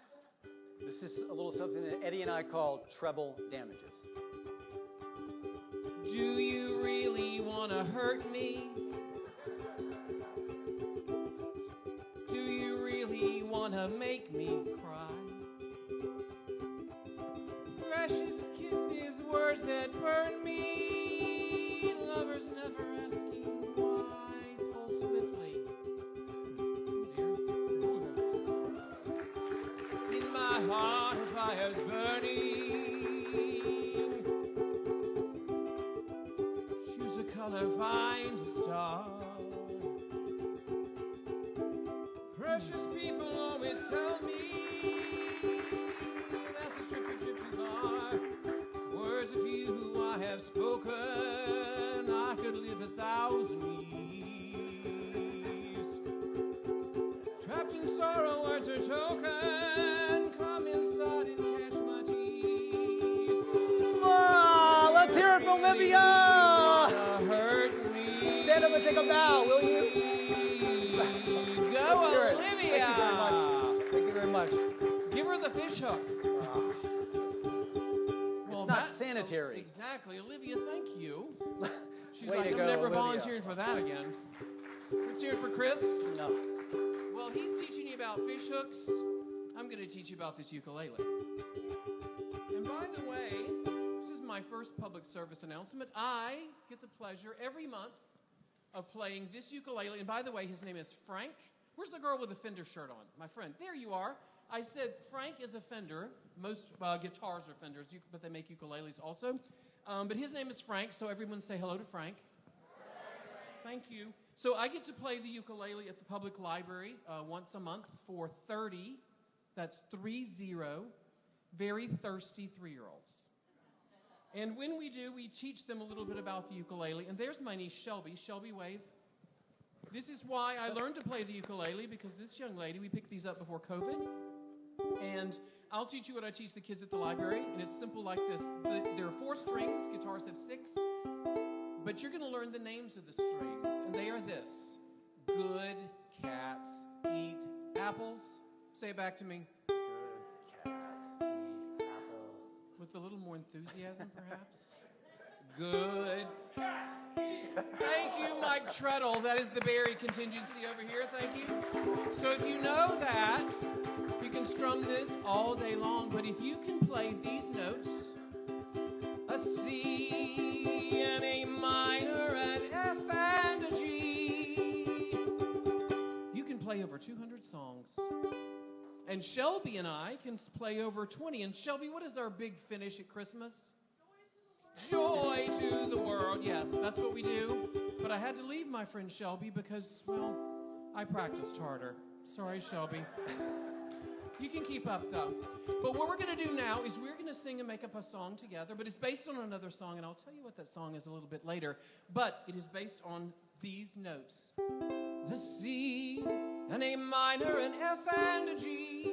This is a little something that Eddie and I call treble damages. Do you really want to hurt me? Do you really want to make me cry? Precious kisses, words that burn me. Lovers never asking why. Pull swiftly. In my heart, a fire's burning. Choose a color, find a star. Precious people always tell me that's a trip too far. Words of you I have spoken, I could live 1,000 years. Trapped in sorrow, words are token. Come inside and catch my tears. Oh, let's hear it for Olivia! Hurt me. Stand up and take a bow, will you? Go, Let's hear it. Olivia. Thank you very much. Give her the fish hook. It's not sanitary. Exactly. Olivia, thank you. She's Way like, to I'm go, never Olivia. volunteering for that again. Let's hear it for Chris. No. Well, he's teaching you about fish hooks. I'm going to teach you about this ukulele. And by the way, this is my first public service announcement. I get the pleasure every month of playing this ukulele. And by the way, his name is Frank. Where's the girl with the Fender shirt on? My friend. There you are. I said Frank is a Fender. Most guitars are Fenders, but they make ukuleles also. But his name is Frank, so everyone say hello to Frank. Thank you. So I get to play the ukulele at the public library once a month for 30, that's 30, very thirsty 3-year-olds. And when we do, we teach them a little bit about the ukulele. And there's my niece, Shelby. Shelby, wave. This is why I learned to play the ukulele, because this young lady, we picked these up before COVID. And I'll teach you what I teach the kids at the library, and it's simple like this. There are 4 strings. Guitars have 6. But you're going to learn the names of the strings, and they are this. Good cats eat apples. Say it back to me. Good cats eat apples. With a little more enthusiasm, perhaps. Good. Thank you, Mike Treadle. That is the Barry contingency over here. Thank you. So if you know that, you can strum this all day long. But if you can play these notes, a C, and A minor, and F, and a G, you can play over 200 songs. And Shelby and I can play over 20. And Shelby, what is our big finish at Christmas? Joy to the world. Yeah, that's what we do. But I had to leave my friend Shelby because, well, I practiced harder. Sorry, Shelby. You can keep up, though. But what we're going to do now is we're going to sing and make up a song together. But it's based on another song, and I'll tell you what that song is a little bit later. But it is based on these notes. The C, an A minor, an F, and a G.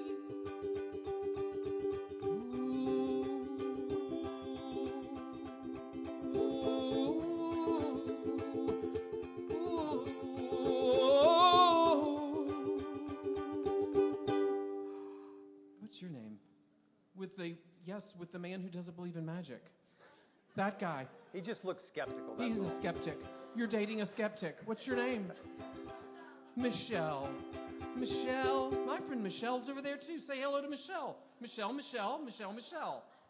What's your name? With the man who doesn't believe in magic. That guy. He just looks skeptical. That's He's all. a skeptic. You're dating a skeptic. What's your name? Michelle. Michelle. My friend Michelle's over there too. Say hello to Michelle. Michelle.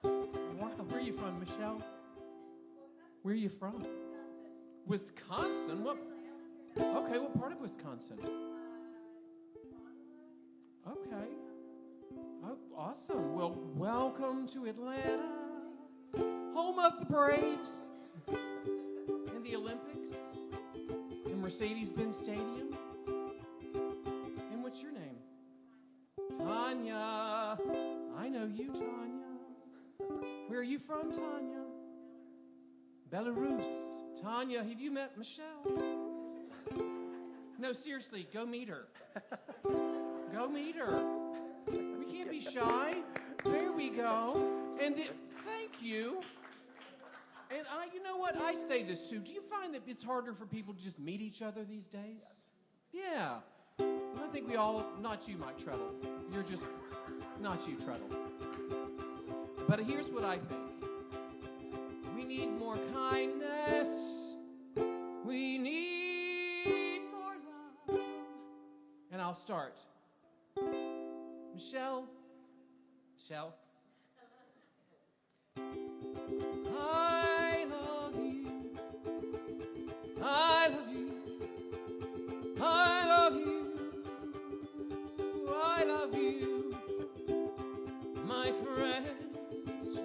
Wow, where are you from, Michelle? Where are you from? Wisconsin. What? Okay, what part of Wisconsin? Okay. Oh, awesome. Well, welcome to Atlanta, home of the Braves and the Olympics and Mercedes-Benz Stadium. And what's your name? Tanya. I know you, Tanya. Where are you from, Tanya? Belarus. Tanya, have you met Michelle? No, seriously, go meet her. Go meet her. We can't be shy. There we go. And thank you. And you know what? I say this too. Do you find that it's harder for people to just meet each other these days? Yes. Yeah. And I think we all, not you, Mike Treadle. You're just, not you, Treadle. But here's what I think. We need more kindness. We need more love. And I'll start. Michelle. I love you. I love you. I love you. I love you. My friends.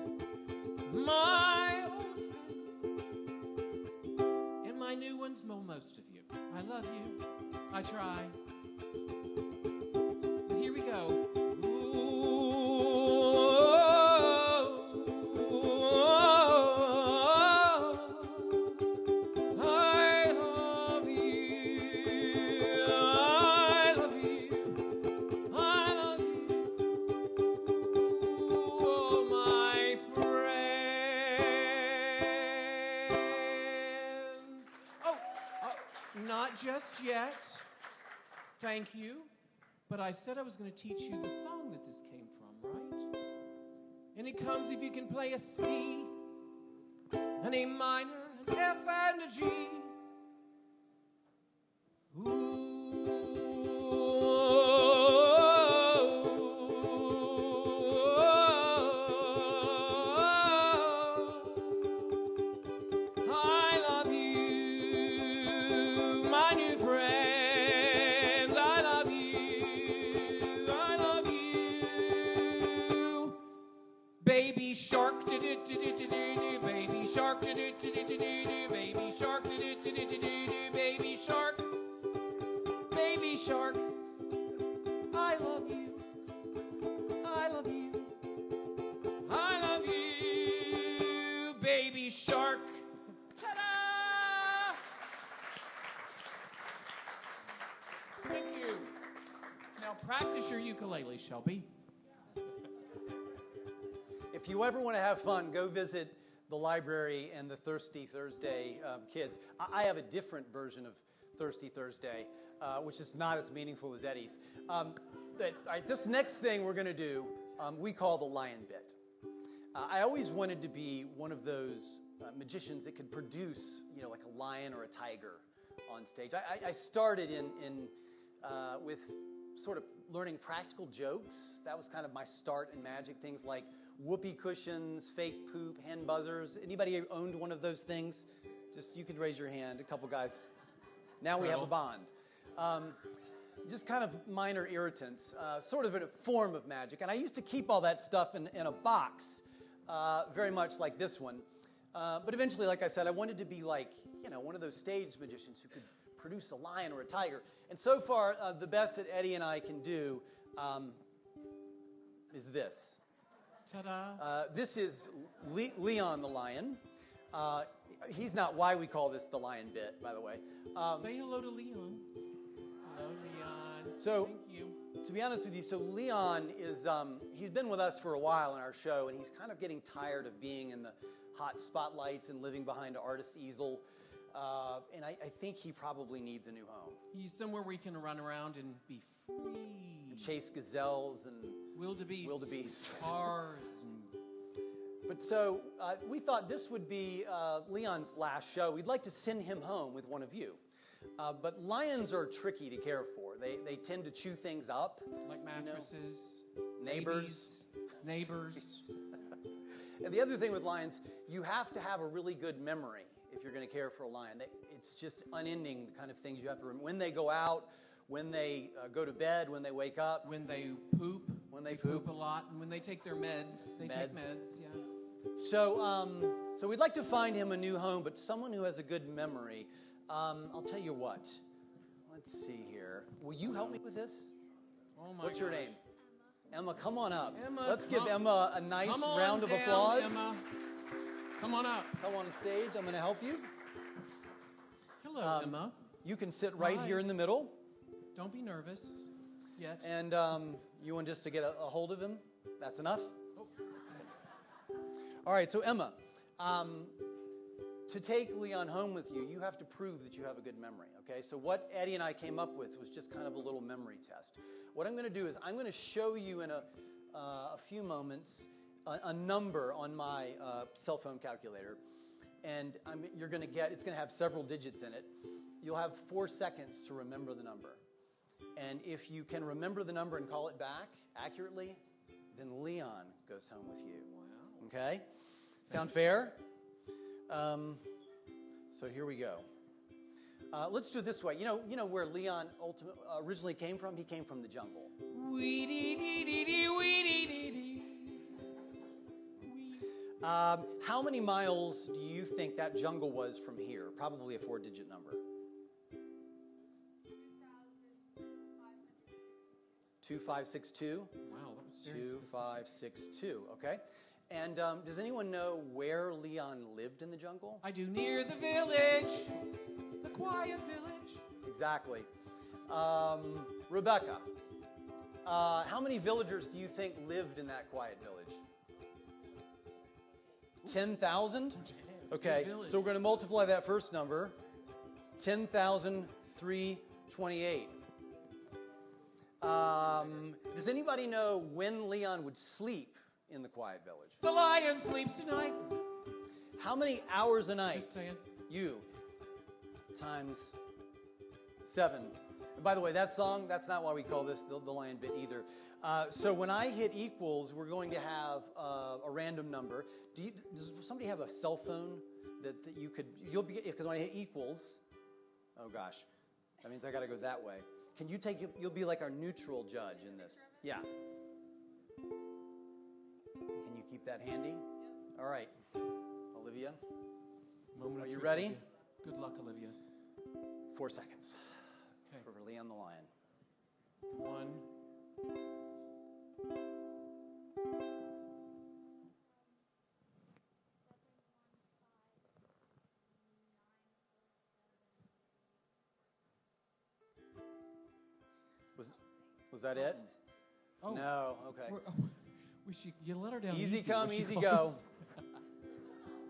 My old friends. And my new ones, well, most of you. I love you. I try. But here we go. Just yet. Thank you. But I said I was going to teach you the song that this came from, right? And it comes if you can play a C, an A minor, F and a G. I love you, my new friend. I love you. I love you. Baby shark, do do do do do do. Baby shark, do do do do do do. Baby shark, do do do do do do. Baby shark. Baby shark. I love you. I love you. I love you, baby shark. Ta-da! Thank you. Now practice your ukulele, Shelby. If you ever want to have fun, go visit the library and the Thirsty Thursday kids. I have a different version of Thirsty Thursday, which is not as meaningful as Eddie's. All right, this next thing we're going to do, we call the lion bit. I always wanted to be one of those magicians that could produce, like a lion or a tiger on stage. I started with sort of learning practical jokes. That was kind of my start in magic. Things like whoopee cushions, fake poop, hen buzzers. Anybody owned one of those things? Just, you could raise your hand. A couple guys. Now we have a bond. Just kind of minor irritants, sort of a form of magic. And I used to keep all that stuff in a box, very much like this one. But eventually, like I said, I wanted to be like, one of those stage magicians who could produce a lion or a tiger. And so far, the best that Eddie and I can do is this. Ta-da. This is Leon the lion. He's not why we call this the lion bit, by the way. Say hello to Leon. Hello, Leon. So, thank you. To be honest with you, so Leon is, he's been with us for a while in our show, and he's kind of getting tired of being in the hot spotlights and living behind an artist's easel. And I think he probably needs a new home. He's somewhere where he can run around and be free. And chase gazelles and wildebeest. Cars. But so we thought this would be Leon's last show. We'd like to send him home with one of you. But lions are tricky to care for. They tend to chew things up. Like mattresses. Neighbors. Neighbors. And the other thing with lions, you have to have a really good memory if you're going to care for a lion. It's just unending kind of things you have to remember. When they go out, when they go to bed, when they wake up. When they poop. When they poop a lot. And when they take their meds. They take meds, yeah. So we'd like to find him a new home, but someone who has a good memory. I'll tell you what. Let's see here. Will you help me with this? Oh my What's your name? Emma, come on up. Emma, Let's give Emma a nice round of applause. Emma. Come on up. Come on stage. I'm going to help you. Hello, Emma. You can sit right here in the middle. Don't be nervous yet. And you want just to get a hold of him? That's enough? Oh. All right, so Emma, to take Leon home with you, you have to prove that you have a good memory, okay? So what Eddie and I came up with was just kind of a little memory test. What I'm going to do is I'm going to show you in a few moments a number on my cell phone calculator, and you're going to get, it's going to have several digits in it. You'll have 4 seconds to remember the number. And if you can remember the number and call it back accurately, then Leon goes home with you. Wow. Okay? Sound fair? So here we go. Let's do it this way. You know where Leon originally came from? He came from the jungle. How many miles do you think that jungle was from here? Probably a 4-digit number. 2562. Wow, that was very specific. 2562. Okay. And does anyone know where Leon lived in the jungle? I do, near the village, the quiet village. Exactly. Rebecca, how many villagers do you think lived in that quiet village? 10,000? Okay, so we're going to multiply that first number. 10,328. Does anybody know when Leon would sleep in the quiet village? The lion sleeps tonight. How many hours a night? Just saying. U times 7. And by the way, that song, that's not why we call this the lion bit either. So when I hit equals, we're going to have a random number. Does somebody have a cell phone that you could, because when I hit equals, oh gosh, that means I got to go that way. Can you you'll be like our neutral judge in this. Yeah. Can you keep that handy? All right. Olivia, are you ready? Olivia. Good luck, Olivia. 4 seconds. Okay. For Leon the Lion. 1. Was that it? Oh. No. Okay. You let her down. Easy easy come, when she easy goes. go.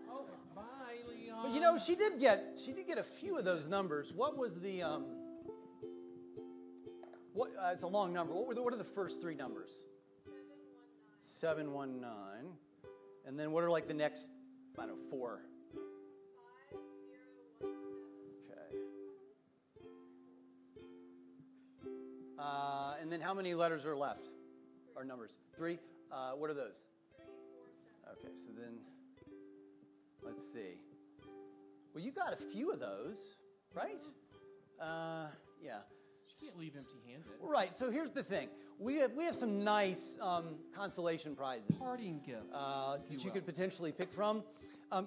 Oh, bye, Leon. But you know, she did get a few of those numbers. What was the what? It's a long number. What are the first 3 numbers? 719. 719. And then what are like the next? I don't know, 4. 5017. Okay. And then how many letters are left? Or numbers? 3. What are those? 347. Okay, so then let's see. Well, you got a few of those, right? Yeah. She can't leave empty-handed. Right. So here's the thing. We have some nice consolation prizes Parting gifts. that you could potentially pick from.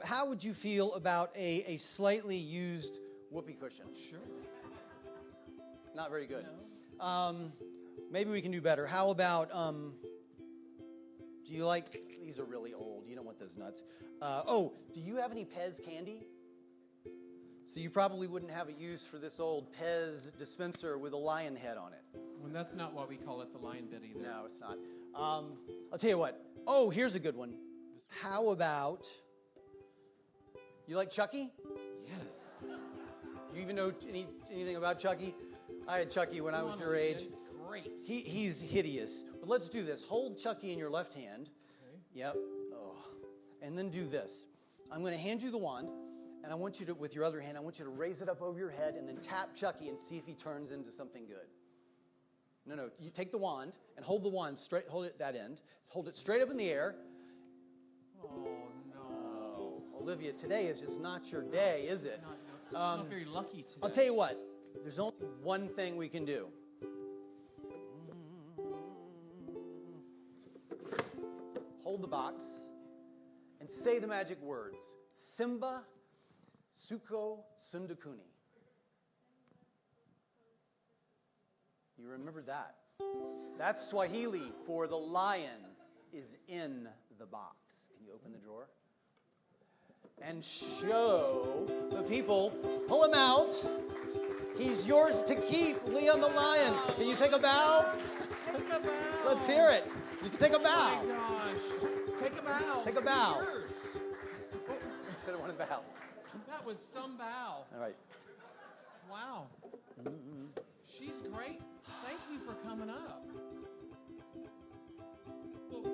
How would you feel about a slightly used whoopee cushion? Sure. Not very good. No. Maybe we can do better. How about, do you like, these are really old. You don't want those nuts. Do you have any Pez candy? So you probably wouldn't have a use for this old Pez dispenser with a lion head on it. Well, that's not why we call it the lion bit either. No, it's not. I'll tell you what. Oh, here's a good one. How about, you like Chucky? Yes. You even know anything about Chucky? I had Chucky when I was your age. Great. He's hideous. But let's do this. Hold Chucky in your left hand. Okay. Yep. Oh. And then do this. I'm going to hand you the wand, and I want you to, with your other hand, I want you to raise it up over your head and then tap Chucky and see if he turns into something good. No. You take the wand and hold the wand straight. Hold it at that end. Hold it straight up in the air. Oh, no. Oh, Olivia, today is just not your day, is it? It's not very lucky today. I'll tell you what. There's only one thing we can do. Hold the box and say the magic words. Simba, Suko, Sundakuni. You remember that. That's Swahili for the lion is in the box. Can you open the drawer? And show the people. Pull him out. He's yours to keep, Leon the Lion. Can you take a bow? Take a bow. Let's hear it. You can take a bow. Oh my gosh. Take a bow. Take a bow. It's yours. Should have won a bow. That was some bow. All right. Wow. She's great. Thank you for coming up. Well,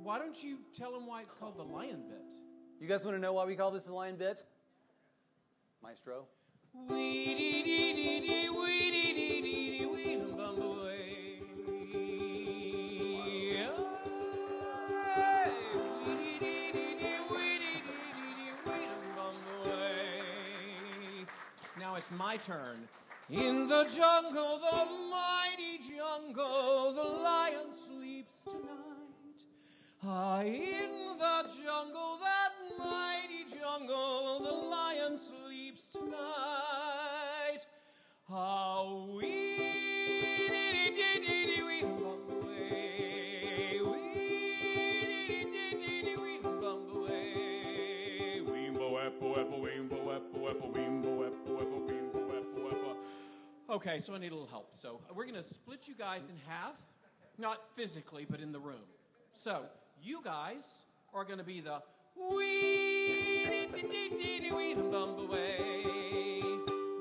why don't you tell them why it's called the lion bit? You guys want to know why we call this the lion bit? Maestro? Now it's my turn. In the jungle, the mighty jungle, the lion sleeps tonight. In the jungle, that mighty jungle, the lion sleeps tonight. Okay, so I need a little help. So we're going to split you guys in half, not physically, but in the room. So you guys are going to be the Wee-dee-dee-dee-dee-wee-dum-bum-away.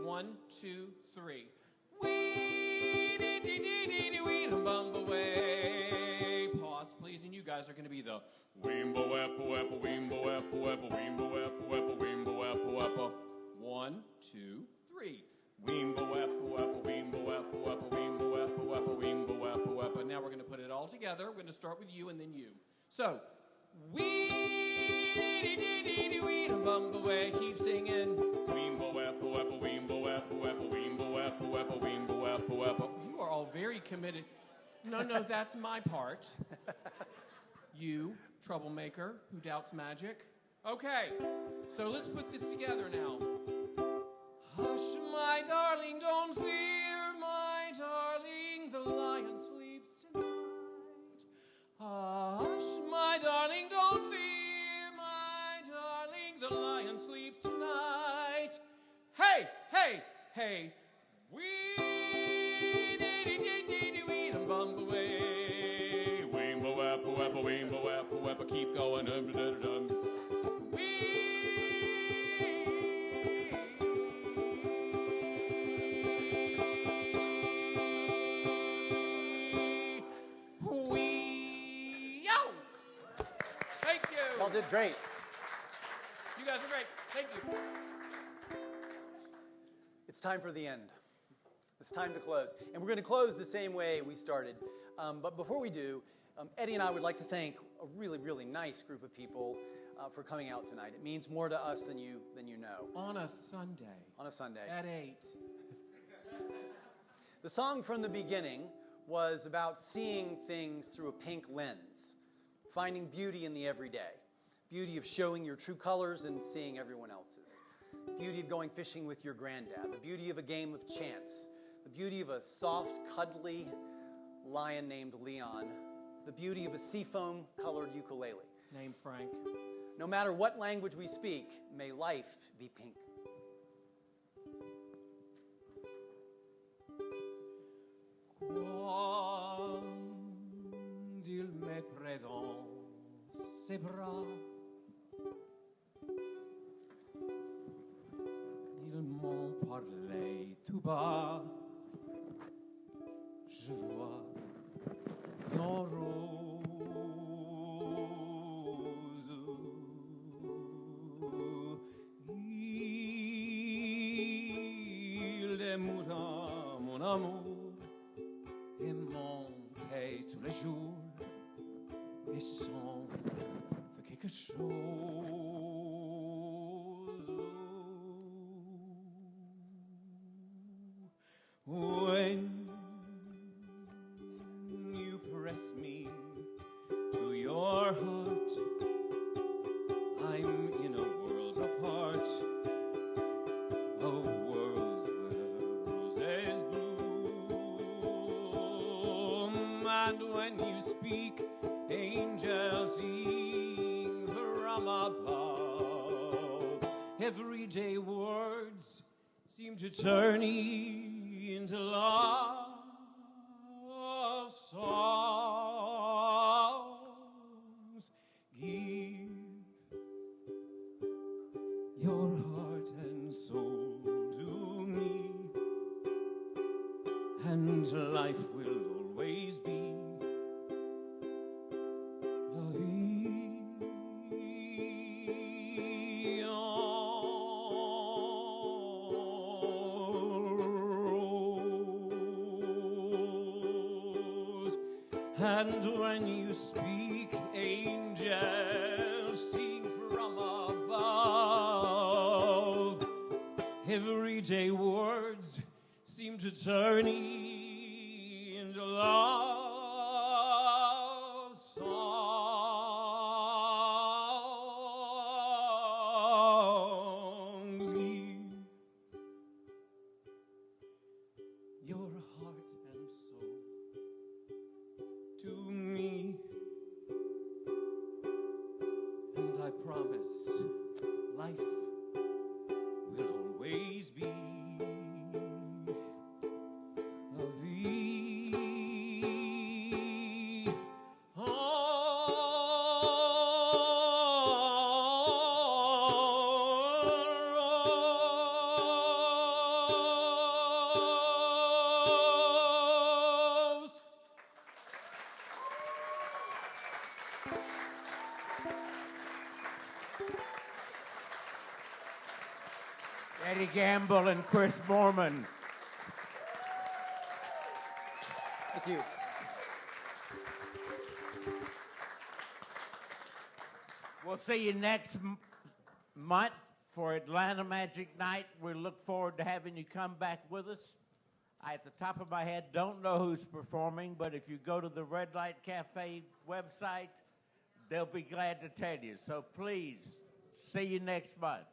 1, 2, 3. Wee-dee-dee-dee-dee-wee-dum-bum-away. Pause, please, and you guys are going to be the Weembo-wappa-wappa-weembo-wappa-wappa-weembo-wappa-wappa-weembo-wappa-wappa. 1, 1, 2, 3. Weemba wappa wappa weemba wappa wappa weemba wappa wappa weemba wappa wappa. Now we're going to put it all together. We're going to start with you and then you. So, weemba way. Keep singing. Weemba wappa wappa weemba wappa wappa weemba wappa wappa weemba wappa wappa. You are all very committed. No, that's my part. You, troublemaker, who doubts magic. Okay, so let's put this together now. Hush, my darling, don't fear, my darling, the lion sleeps tonight. Hush, my darling, don't fear, my darling, the lion sleeps tonight. Hey, hey, hey, we bump away. Weemba wappa wappa weemba wappa wappa, keep going. Y'all did great. You guys are great. Thank you. It's time for the end. It's time to close. And we're going to close the same way we started. But before we do, Eddie and I would like to thank a really, really nice group of people for coming out tonight. It means more to us than you know. On a Sunday. On a Sunday. At 8. The song from the beginning was about seeing things through a pink lens, finding beauty in the everyday, beauty of showing your true colors and seeing everyone else's, beauty of going fishing with your granddad, the beauty of a game of chance, the beauty of a soft, cuddly lion named Leon, the beauty of a seafoam-colored ukulele. Named Frank. No matter what language we speak, may life be pink. Quand il me prend dans ses bras, ils m'ont parlé tout bas. Je vois nos roses. Il est mourant, mon amour, et monter tous les jours et sans faire quelque chose. When you press me to your heart, I'm in a world apart, a world where roses bloom. And when you speak, angels sing from above. Everyday words seem to turn into love songs. Give your heart and soul to me, and life will always be la vie. And when you speak, angels sing from above. Everyday words seem to turn into love songs. Give your heart and soul to me, and I promise life will always be la vie. Eddie Gammill and Chris Moorman. Thank you. We'll see you next month for Atlanta Magic Night. We look forward to having you come back with us. I, at the top of my head, don't know who's performing, but if you go to the Red Light Cafe website, they'll be glad to tell you. So please, see you next month.